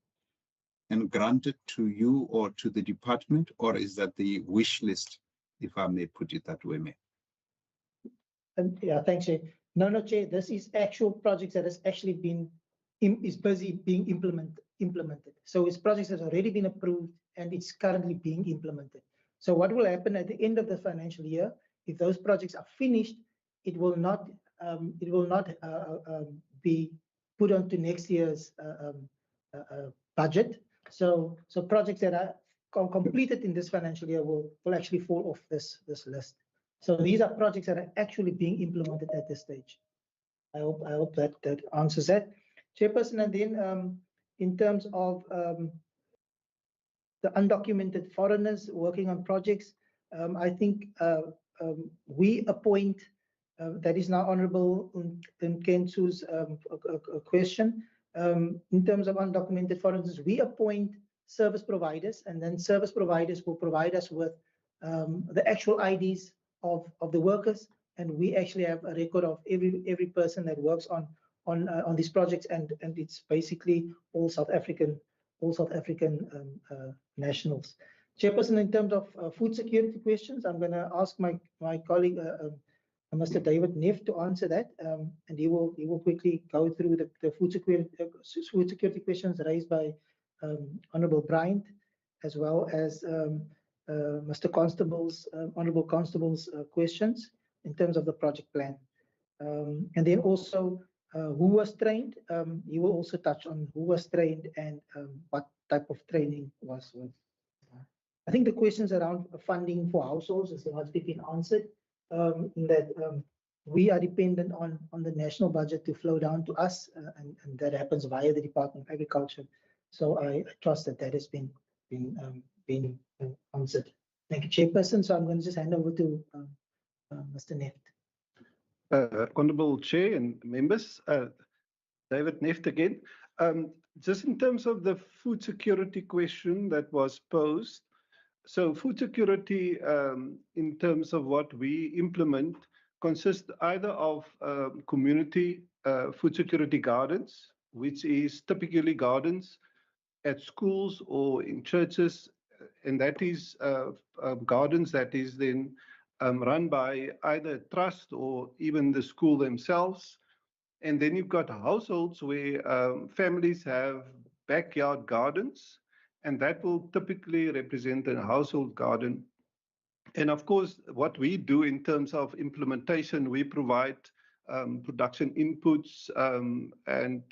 and granted to you or to the department, or is that the wish list, if I may put it that way, Mayor? Yeah, thanks, Chair. No, Chair, this is actual projects that has actually been is busy being implemented. So it's projects that have already been approved and it's currently being implemented. So what will happen at the end of the financial year, if those projects are finished, it will not be put onto next year's budget. So projects that are completed in this financial year will actually fall off this list. So these are projects that are actually being implemented at this stage. I hope that answers that, Chairperson. And then in terms of the undocumented foreigners working on projects, I think we appoint. That is now Honourable Nkentsu's question. In terms of undocumented foreigners, we appoint service providers, and then service providers will provide us with the actual IDs of the workers, and we actually have a record of every person that works on these projects, and it's basically all South African nationals. Chairperson, in terms of food security questions, I'm going to ask my colleague, Mr. David Neff, to answer that, and he will quickly go through the food security questions raised by Honourable Bryant, as well as Mr. Constable's Honourable Constable's questions in terms of the project plan, and then also who was trained. He will also touch on who was trained and what type of training was. I think the questions around funding for households has largely been answered. In that we are dependent on the national budget to flow down to us, and that happens via the Department of Agriculture. So I trust that has been answered. Thank you, Chairperson. So I'm going to just hand over to Mr. Neft. Honourable Chair and members, David Neft again. Just in terms of the food security question that was posed, so food security, in terms of what we implement, consists either of community food security gardens, which is typically gardens at schools or in churches, and that is gardens that is then run by either trust or even the school themselves. And then you've got households where families have backyard gardens, and that will typically represent a household garden. And of course, what we do in terms of implementation, we provide production inputs and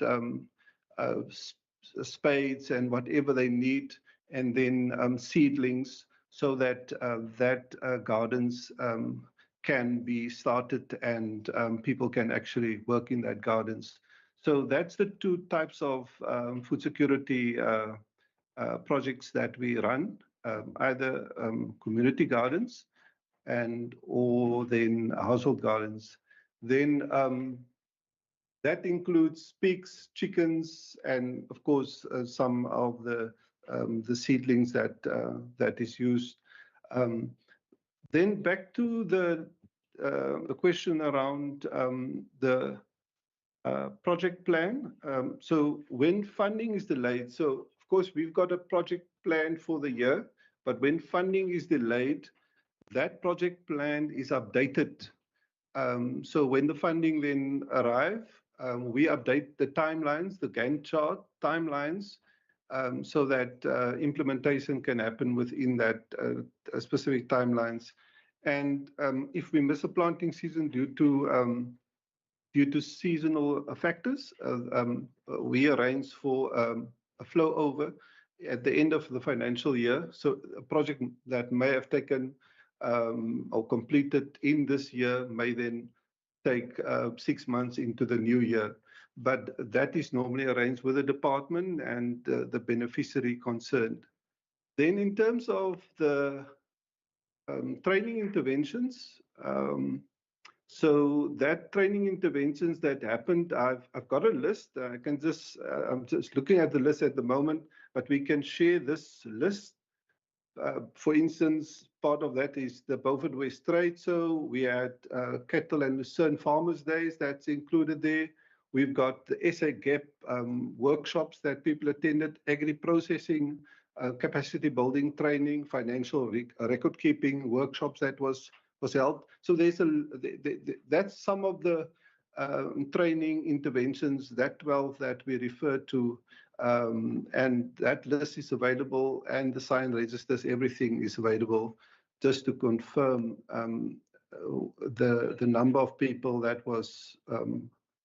spades and whatever they need, and then seedlings, so that gardens can be started and people can actually work in that gardens. So that's the two types of food security projects that we run, either community gardens or then household gardens. Then that includes pigs, chickens, and of course some of the seedlings that is used. Then back to the question around the project plan. So when funding is delayed, so of course we've got a project plan for the year, but when funding is delayed, that project plan is updated. So when the funding then arrive, we update the timelines, the Gantt chart timelines, so that implementation can happen within that specific timelines. And if we miss a planting season due to seasonal factors, we arrange for a flow over at the end of the financial year. So a project that may have taken or completed in this year may then take 6 months into the new year. But that is normally arranged with the department and the beneficiary concerned. Then in terms of the training interventions, so that training interventions that happened, I've got a list. I can just, I'm just looking at the list at the moment, but we can share this list. For instance, part of that is the Beaufort West Trade. So we had Cattle and Lucerne Farmers Days, that's included there. We've got the SA Gap workshops that people attended, agri-processing, capacity building training, financial record keeping workshops that was held. So there's that's some of the training interventions, that 12 that we refer to, and that list is available, and the sign registers, everything is available, just to confirm the number of people that was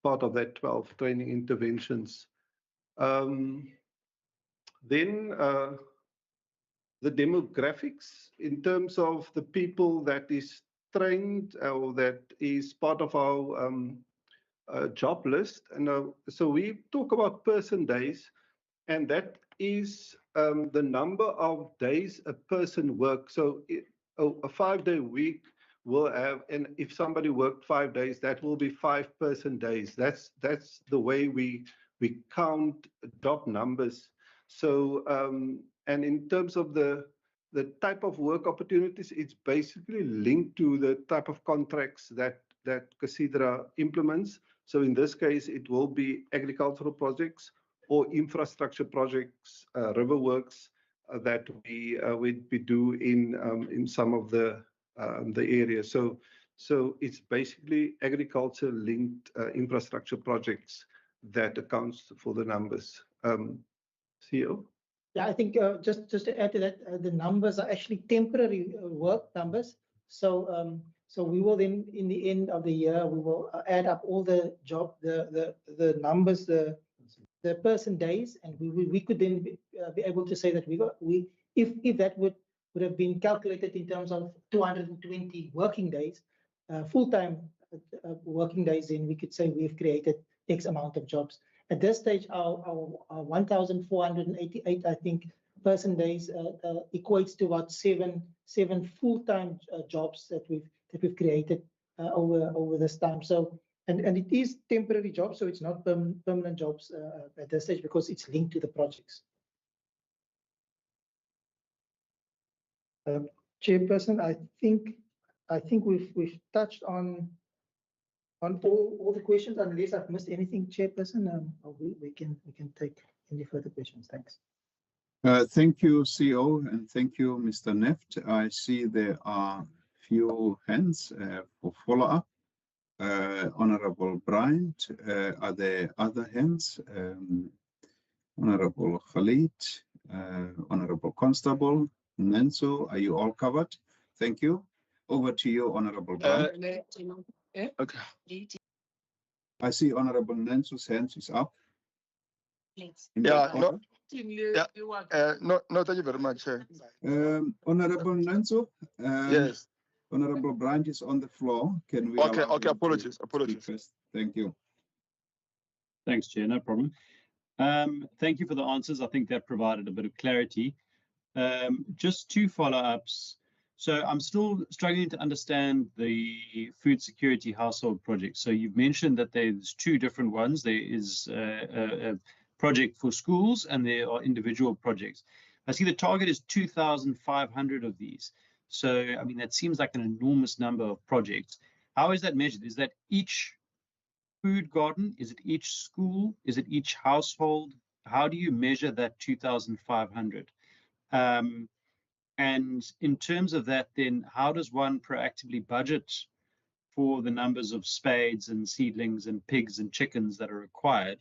part of that 12 training interventions. Then the demographics in terms of the people that is trained or that is part of our job list. And so we talk about person days, and that is the number of days a person works. So a 5-day week will have, and if somebody worked 5 days, that will be 5 person days. That's the way we count job numbers. So and in terms of the type of work opportunities, it's basically linked to the type of contracts that CACIDRA implements. So in this case, it will be agricultural projects or infrastructure projects, river works that we do in some of the areas. So it's basically agriculture-linked infrastructure projects that accounts for the numbers. CEO? Yeah, I think just to add to that, the numbers are actually temporary work numbers. So so we will then, in the end of the year, we will add up all the the numbers, the person days, and we could then be able to say that if that would have been calculated in terms of 220 working days, full-time working days, then we could say we've created X amount of jobs. At this stage, our 1,488, I think, person days equates to about seven full-time jobs that we've created over this time. So and it is temporary jobs, so it's not permanent jobs at this stage, because it's linked to the projects. Chairperson, I think we've touched on all the questions, unless I've missed anything, Chairperson. We can take any further questions. Thanks. Thank you, CEO, and thank you, Mr. Neft. I see there are few hands for follow-up. Honorable Bryant, are there other hands? Honorable Khalid, Honorable Constable, Nenso, are you all covered? Thank you. Over to you, Honorable Brown. Okay. I see Honorable Nenso's hand is up. Yeah, no, no, thank you very much, Chair. Honorable Nenso, Yes. Honorable Brandt is on the floor. Can we? Okay, allow okay, him to apologies, speak apologies. first? Thank you. Thanks, Chair. No problem. Thank you for the answers. I think that provided a bit of clarity. Just two follow-ups. So I'm still struggling to understand the food security household project. So you've mentioned that there's two different ones. There is a project for schools and there are individual projects. I see the target is 2,500 of these. So, I mean, that seems like an enormous number of projects. How is that measured? Is that each food garden? Is it each school? Is it each household? How do you measure that 2,500? And in terms of that, then how does one proactively budget for the numbers of spades and seedlings and pigs and chickens that are required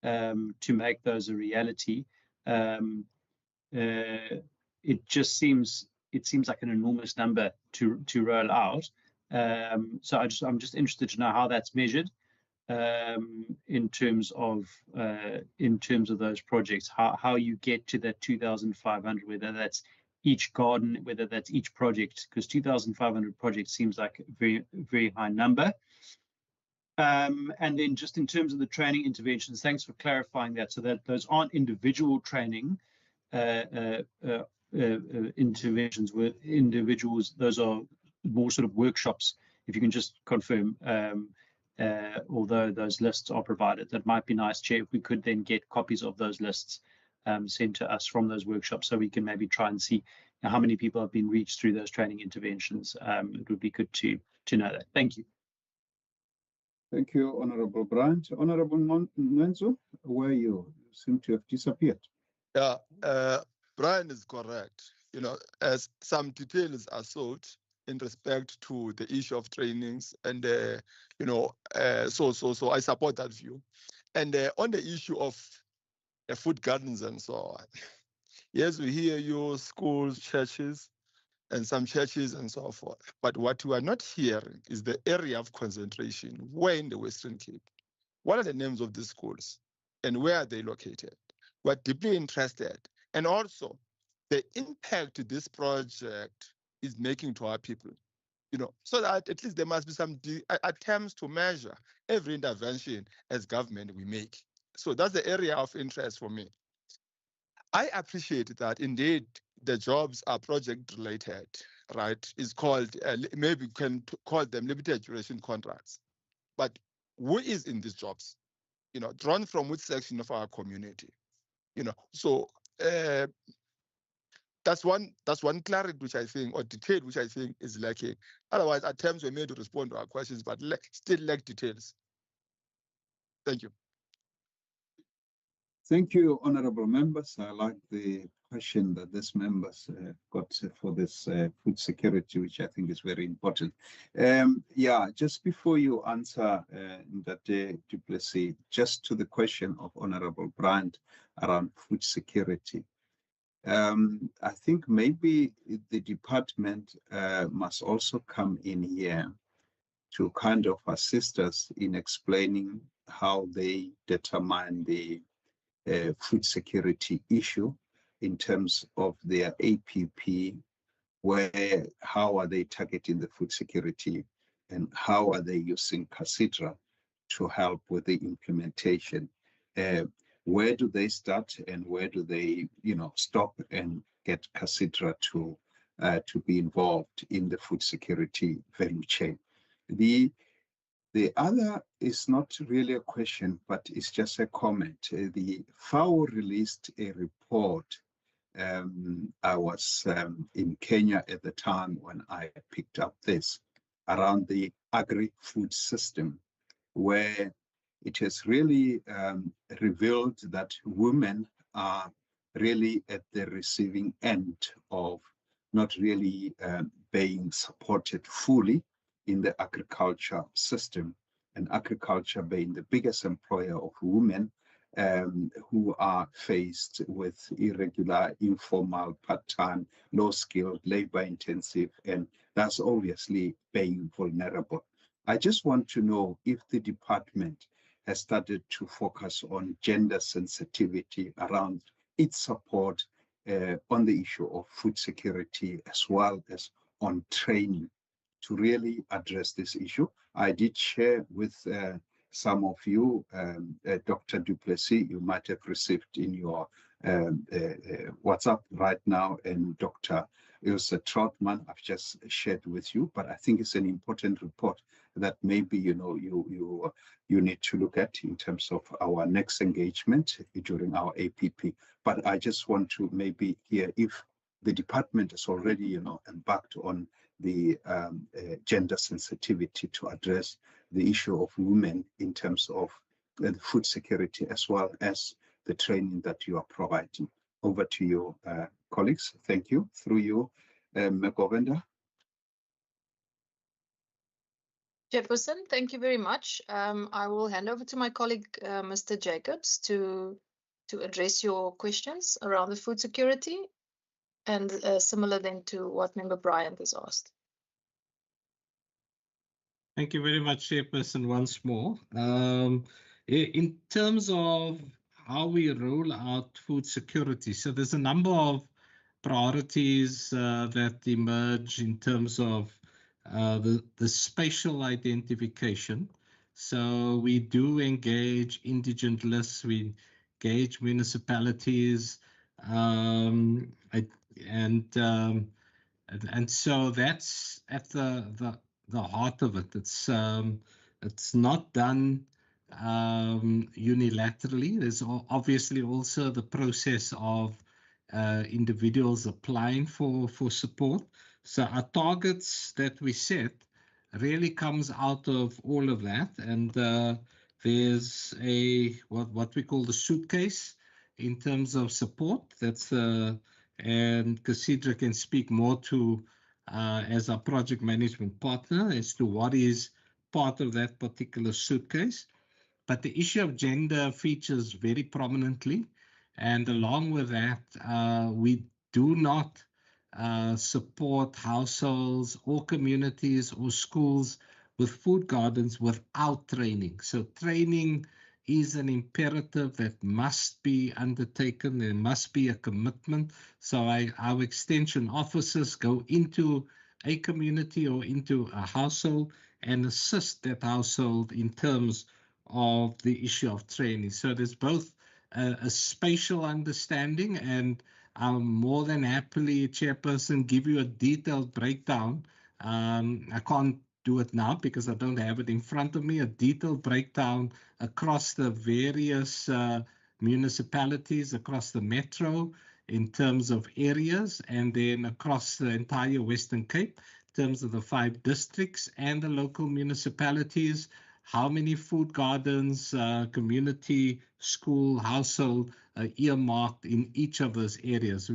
to make those a reality? It just seems like an enormous number to roll out. So I'm just interested to know how that's measured in terms of those projects. How you get to that 2,500, whether that's each garden, whether that's each project, because 2,500 projects seems like a very, very high number. And then just in terms of the training interventions, thanks for clarifying that, so that those aren't individual training interventions with individuals, those are more sort of workshops, if you can just confirm, although those lists are provided. That might be nice, Chair, if we could then get copies of those lists sent to us from those workshops, so we can maybe try and see how many people have been reached through those training interventions. It would be good to know that. Thank you. Thank you, Honorable Brandt. Honorable Nenzo, where you seem to have disappeared. Yeah, Brian is correct. You know, as some details are sought in respect to the issue of trainings, and you know, so I support that view. And on the issue of food gardens and so on, yes, we hear you, schools, churches, and some churches and so forth. But what we are not hearing is the area of concentration. Where in the Western Cape? What are the names of these schools? And where are they located? We're deeply interested. And also, the impact this project is making to our people. You know, so that at least there must be some attempts to measure every intervention as government we make. So that's the area of interest for me. I appreciate that indeed the jobs are project related, right? It's called, maybe we can call them limited duration contracts. But who is in these jobs? You know, drawn from which section of our community? You know, so that's one clarity which I think, or detail which I think is lacking. Otherwise, attempts were made to respond to our questions, but still lack details. Thank you. Thank you, honorable members. I like the passion that these members got for this food security, which I think is very important. Yeah, just before you answer, Ndate du Plessis, just to the question of Honorable Brandt around food security. I think maybe the department must also come in here to kind of assist us in explaining how they determine the food security issue in terms of their APP, how are they targeting the food security and how are they using CACIDRA to help with the implementation. Where do they start and where do they, stop and get CACIDRA to be involved in the food security value chain? The other is not really a question, but it's just a comment. The FAO released a report. I was in Kenya at the time when I picked up this around the agri-food system, where it has really revealed that women are really at the receiving end of not really being supported fully in the agriculture system, and agriculture being the biggest employer of women who are faced with irregular, informal, part-time, low-skilled, labor-intensive, and that's obviously being vulnerable. I just want to know if the department has started to focus on gender sensitivity around its support on the issue of food security, as well as on training to really address this issue. I did share with some of you, Dr. Duplessis, you might have received in your WhatsApp right now, and Dr. Ilse Troutman, I've just shared with you, but I think it's an important report that maybe you need to look at in terms of our next engagement during our APP. But I just want to maybe hear if the department has already embarked on the gender sensitivity to address the issue of women in terms of food security, as well as the training that you are providing. Over to you, colleagues. Thank you. Through you, Govender. Chairperson, thank you very much. I will hand over to my colleague, Mr. Jacobs, to address your questions around the food security, and similar then to what Member Bryant has asked. Thank you very much, Chairperson, once more. In terms of how we roll out food security, so there's a number of priorities that emerge in terms of the spatial identification. So we do engage indigent lists, we engage municipalities, and so that's at the heart of it. It's not done unilaterally. There's obviously also the process of individuals applying for support. So our targets that we set really comes out of all of that, and there's what we call the suitcase in terms of support. That's and Cassandra can speak more to as our project management partner as to what is part of that particular suitcase. But the issue of gender features very prominently, and along with that, we do not support households or communities or schools with food gardens without training. So training is an imperative that must be undertaken. There must be a commitment. So our extension officers go into a community or into a household and assist that household in terms of the issue of training. So there's both a spatial understanding, and I'll more than happily, Chairperson, give you a detailed breakdown. I can't do it now because I don't have it in front of me, a detailed breakdown across the various municipalities, across the metro in terms of areas, and then across the entire Western Cape in terms of the 5 districts and the local municipalities, how many food gardens, community, school, household earmarked in each of those areas.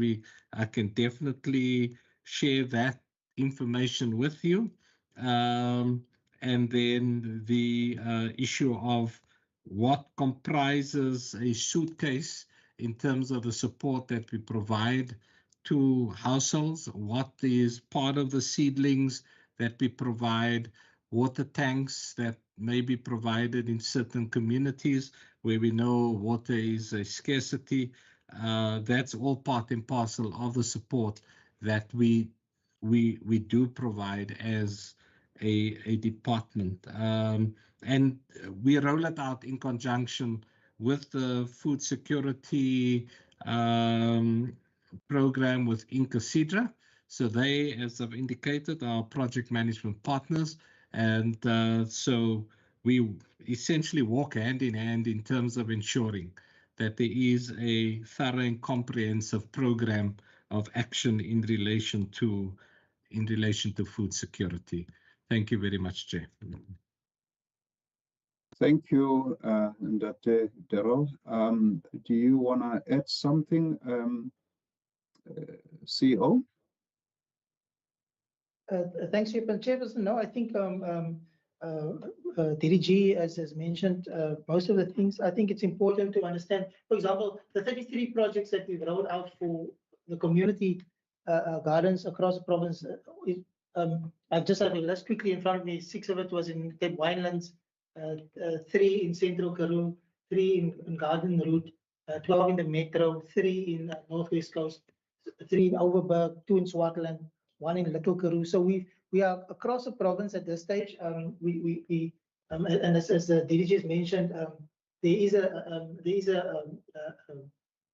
I can definitely share that information with you. And then the issue of what comprises a suitcase in terms of the support that we provide to households, what is part of the seedlings that we provide, water tanks that may be provided in certain communities where we know water is a scarcity. That's all part and parcel of the support that we do provide as a department. And we roll it out in conjunction with the food security program with Incasidra. So they, as I've indicated, are project management partners. And so we essentially walk hand in hand in terms of ensuring that there is a thorough and comprehensive program of action in relation to food security. Thank you very much, Chair. Thank you, Ndate Daryl. Do you want to add something, CEO? Thanks, Chairperson. No, I think DDG, as mentioned, most of the things, I think it's important to understand. For example, the 33 projects that we've rolled out for the community gardens across the province. I just have a list quickly in front of me. 6 of it was in Cape Winelands, 3 in Central Karoo, 3 in Garden Route, 12 in the Metro, 3 in Northwest Coast, 3 in Overberg, 2 in Swartland, 1 in Little Karoo. So we are across the province at this stage. And as the DDG has mentioned, there is a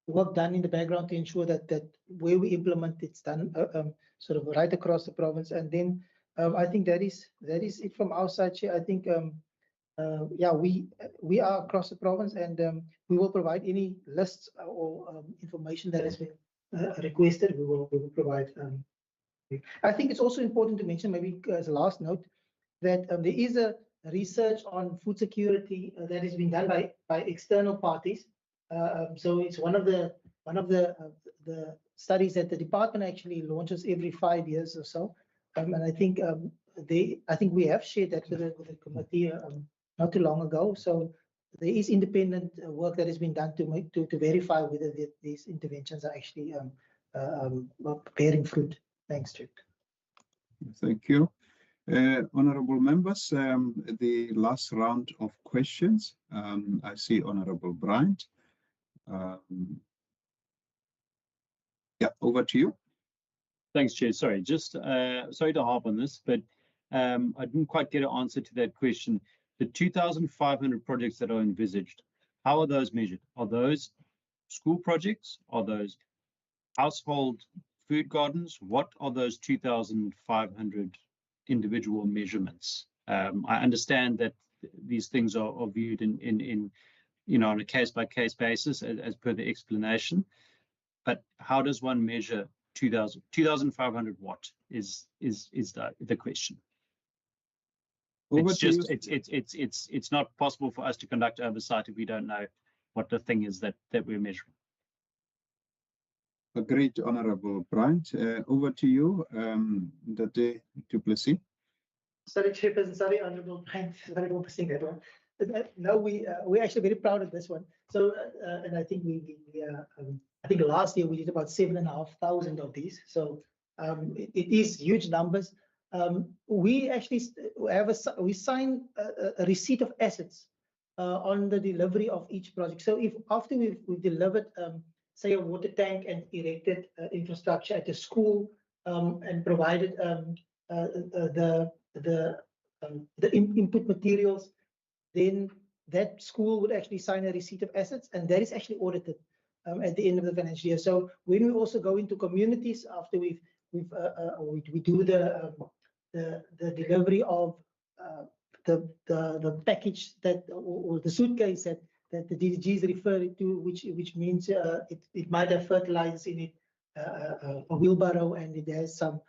work done in the background to ensure that where we implement, it's done sort of right across the province. And then I think that is it from our side here. I think yeah, we are across the province, and we will provide any lists or information that has been requested. We will provide. I think it's also important to mention, maybe as a last note, that there is a research on food security that has been done by external parties. So it's one of the studies that the department actually launches every 5 years or so. And I think we have shared that with the committee not too long ago. So there is independent work that has been done to verify whether these interventions are actually bearing fruit. Thanks, Chair. Thank you. Honourable members, the last round of questions. I see Honourable Bryant. Yeah, over to you. Thanks, Chair. Sorry, just sorry to harp on this, but I didn't quite get an answer to that question. The 2,500 projects that are envisaged, how are those measured? Are those school projects? Are those household food gardens? What are those 2,500 individual measurements? I understand that these things are viewed in on a case-by-case basis as per the explanation, but how does one measure 2,500 what is the question? It's not possible for us to conduct oversight if we don't know what the thing is that we're measuring. Agreed, Honourable Bryant. Over to you, Dade du Plessis. Sorry, Chairperson. Sorry, Honourable Bryant. Sorry for missing that one. No, we're actually very proud of this one. So, and I think I think last year we did about 7,500 of these. So it is huge numbers. We actually we sign a receipt of assets on the delivery of each project. So if after we've delivered, say, a water tank and erected infrastructure at a school and provided the input materials, then that school would actually sign a receipt of assets, and that is actually audited at the end of the financial year. So when we also go into communities after we do the delivery of the package that or the suitcase that the DDG is referring to, which means it might have fertilizers in it, a wheelbarrow, and it has some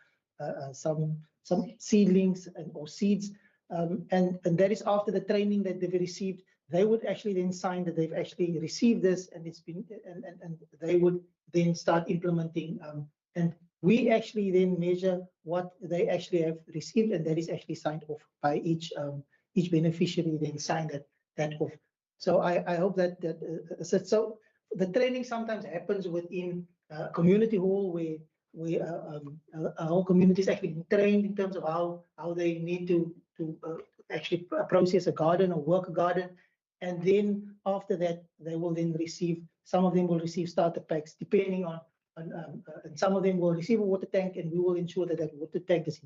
seedlings or seeds, and that is after the training that they've received. They would actually then sign that they've actually received this, and it's been and they would then start implementing. And we actually then measure what they actually have received, and that is actually signed off by each beneficiary. Then sign that off. So I hope that so the training sometimes happens within community hall where a whole community is actually trained in terms of how they need to actually process a garden or work a garden. And then after that, they will then receive, some of them will receive starter packs, depending on and some of them will receive a water tank, and we will ensure that that water tank is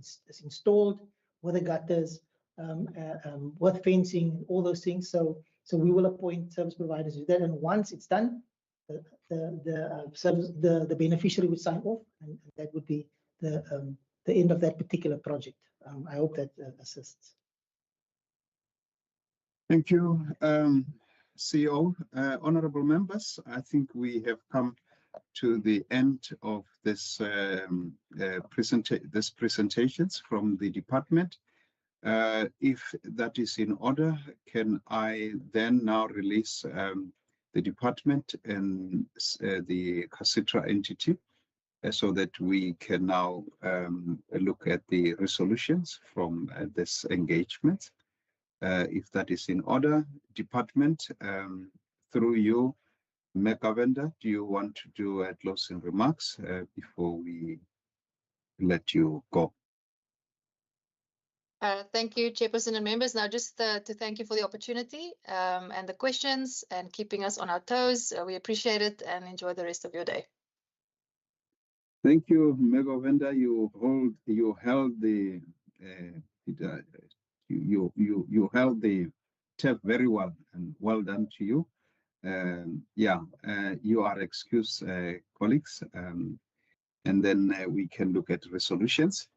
installed with the gutters, with fencing, all those things. So we will appoint service providers to do that. And once it's done, the beneficiary would sign off, and that would be the end of that particular project. I hope that assists. Thank you, CEO. Honourable members, I think we have come to the end of this presentations from the department. If that is in order, can I then now release the department and the CACITRA entity so that we can now look at the resolutions from this engagement? If that is in order, department, through you, Megawenda, do you want to do closing remarks before we let you go? Thank you, Chairperson and members. Now, just to thank you for the opportunity and the questions and keeping us on our toes. We appreciate it and enjoy the rest of your day. Thank you, Megawenda. You held the you held the tape very well, and well done to you. You are excused, colleagues, and then we can look at resolutions.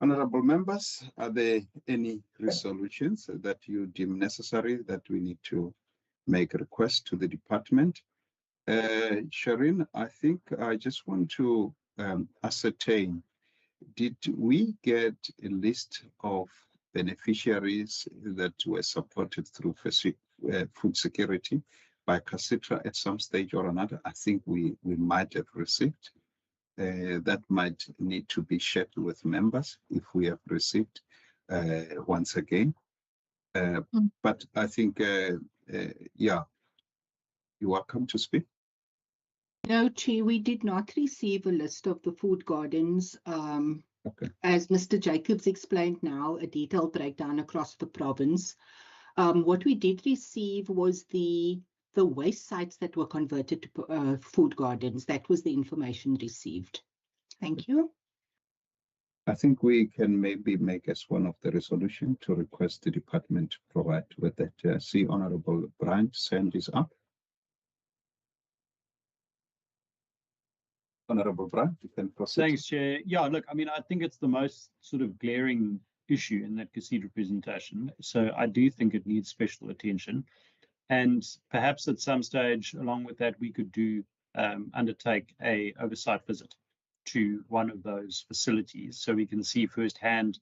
Honorable members, are there any resolutions that you deem necessary that we need to make a request to the department? Shireen, I think I just want to ascertain, did we get a list of beneficiaries that were supported through food security by CACITRA at some stage or another? I think we might have received. That might need to be shared with members if we have received once again. But I think, yeah, you're welcome to speak. No, Chair, we did not receive a list of the food gardens. Okay. As Mr. Jacobs explained now, a detailed breakdown across the province. What we did receive was the waste sites that were converted to food gardens. That was the information received. Thank you. I think we can maybe make as one of the resolution to request the department to provide with that. See, Honorable Bryant's hand is up. Honorable Bryant, you can proceed. Thanks, Chair. Yeah, look, I mean, I think it's the most sort of glaring issue in that CACITRA presentation. So I do think it needs special attention. And perhaps at some stage, along with that, we could undertake a oversight visit to one of those facilities so we can see firsthand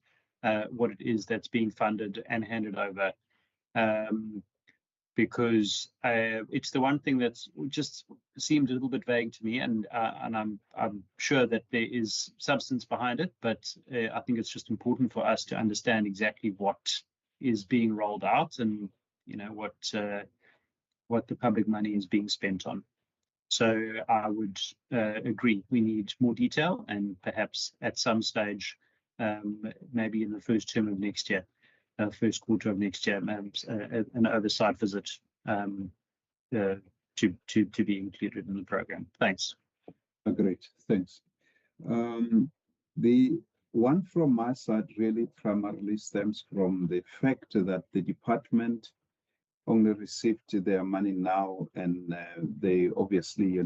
what it is that's being funded and handed over. Because it's the one thing that's just seemed a little bit vague to me, and I'm sure that there is substance behind it, but I think it's just important for us to understand exactly what is being rolled out and what the public money is being spent on. So I would agree we need more detail, and perhaps at some stage, maybe in the first term of next year, first quarter of next year, an oversight visit to be included in the program. Thanks. Great, thanks. The one from my side really primarily stems from the fact that the department only received their money now, and they obviously,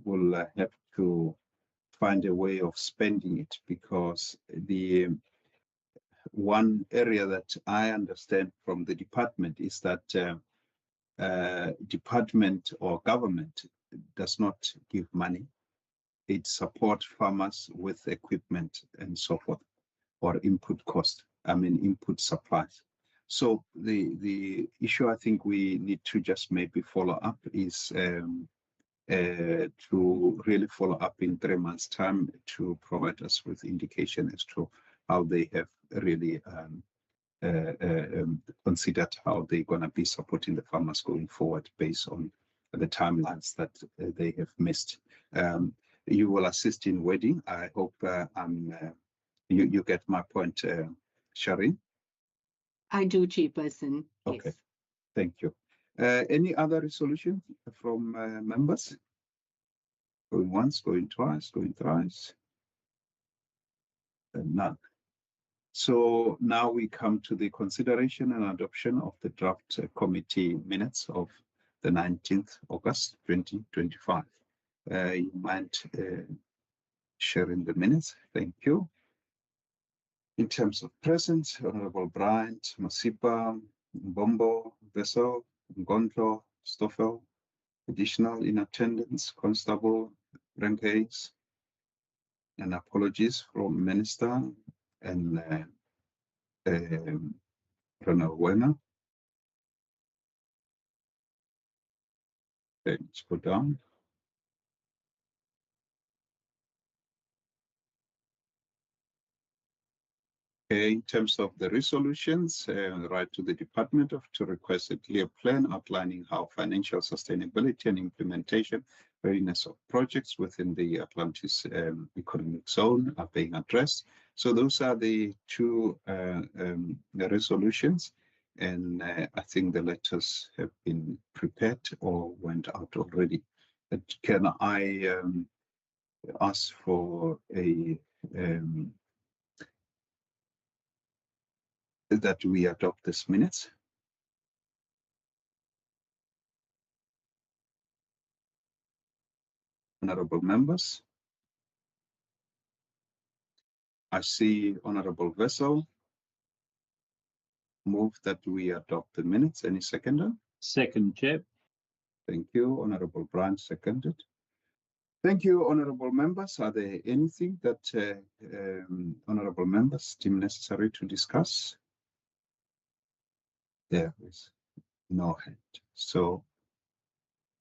will have to find a way of spending it, because the one area that I understand from the department is that department or government does not give money. It supports farmers with equipment and so forth, or input supplies. So the issue I think we need to just maybe follow up is to really follow up in 3 months' time to provide us with indication as to how they have really considered how they're going to be supporting the farmers going forward based on the timelines that they have missed. You will assist in wording. I hope you get my point, Shireen. I do, Chairperson. Okay, yes. Thank you. Any other resolution from members? Going once, going twice, going thrice? None. So now we come to the consideration and adoption of the draft committee minutes of the 19th August 2025. You mind sharing the minutes? Thank you. In terms of presence, Honorable Bryant, Masipa, Mbombo, Vessel, Ngondlo, Stoffel. Additional in attendance, Constable Brankes, and apologies from Minister and Ronald Werner. Okay, let's go down. Okay, in terms of the resolutions, write to the department to request a clear plan outlining how financial sustainability and implementation readiness of projects within the Atlantis economic zone are being addressed. So those are the two the resolutions, and I think the letters have been prepared or went out already. But can I ask for a that we adopt these minutes? Honorable members, I see Honorable Vessel move that we adopt the minutes. Any seconder? Second, Chair. Thank you. Honorable Branch seconded. Thank you, honorable members. Are there anything that honorable members deem necessary to discuss? There is no hand. So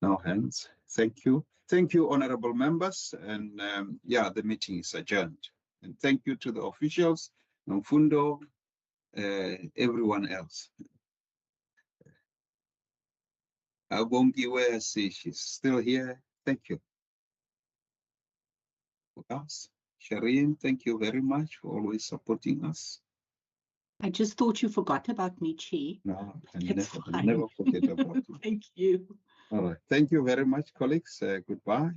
no hands. Thank you. Thank you, honorable members. And yeah, the meeting is adjourned. And thank you to the officials, Nomfundo, everyone else. Abongiwe, I see she's still here. Thank you. Us. Shireen, thank you very much for always supporting us. I just thought you forgot about me, Chi. No, I That's never fine. forget about you. Thank you. All right. Thank you very much, colleagues. Goodbye.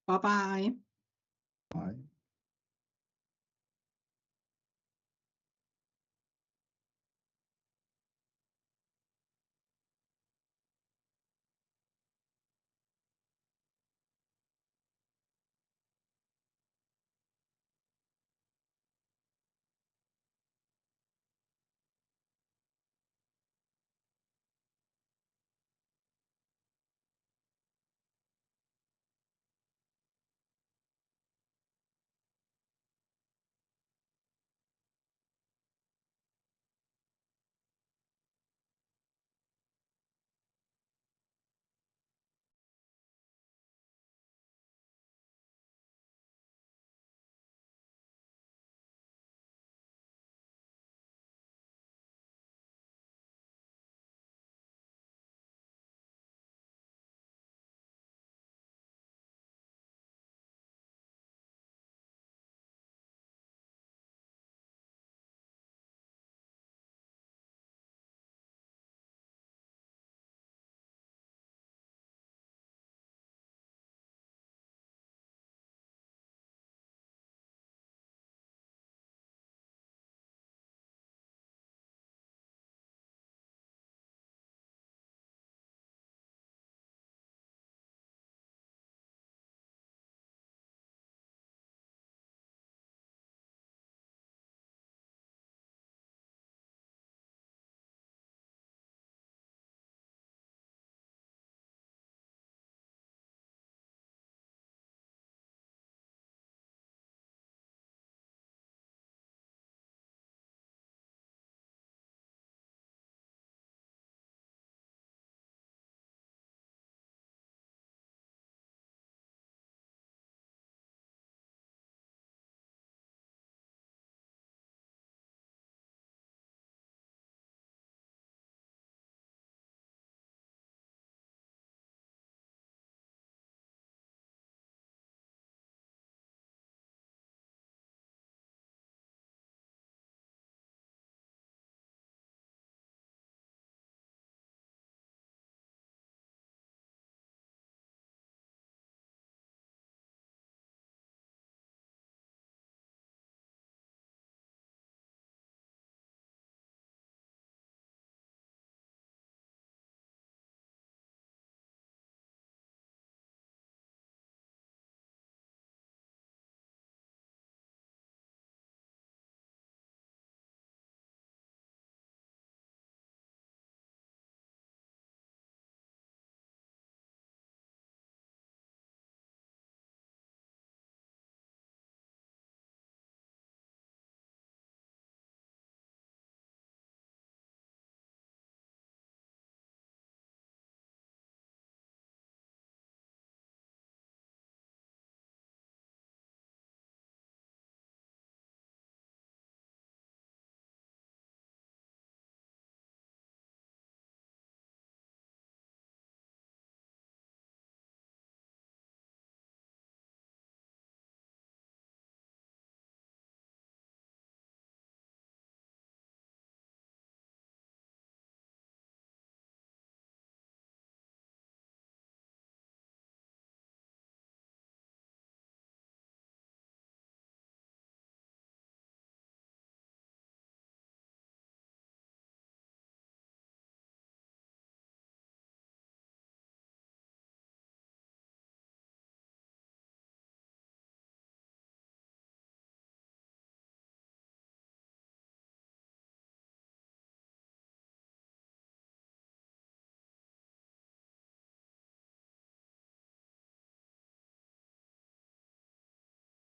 Bye-bye. Bye.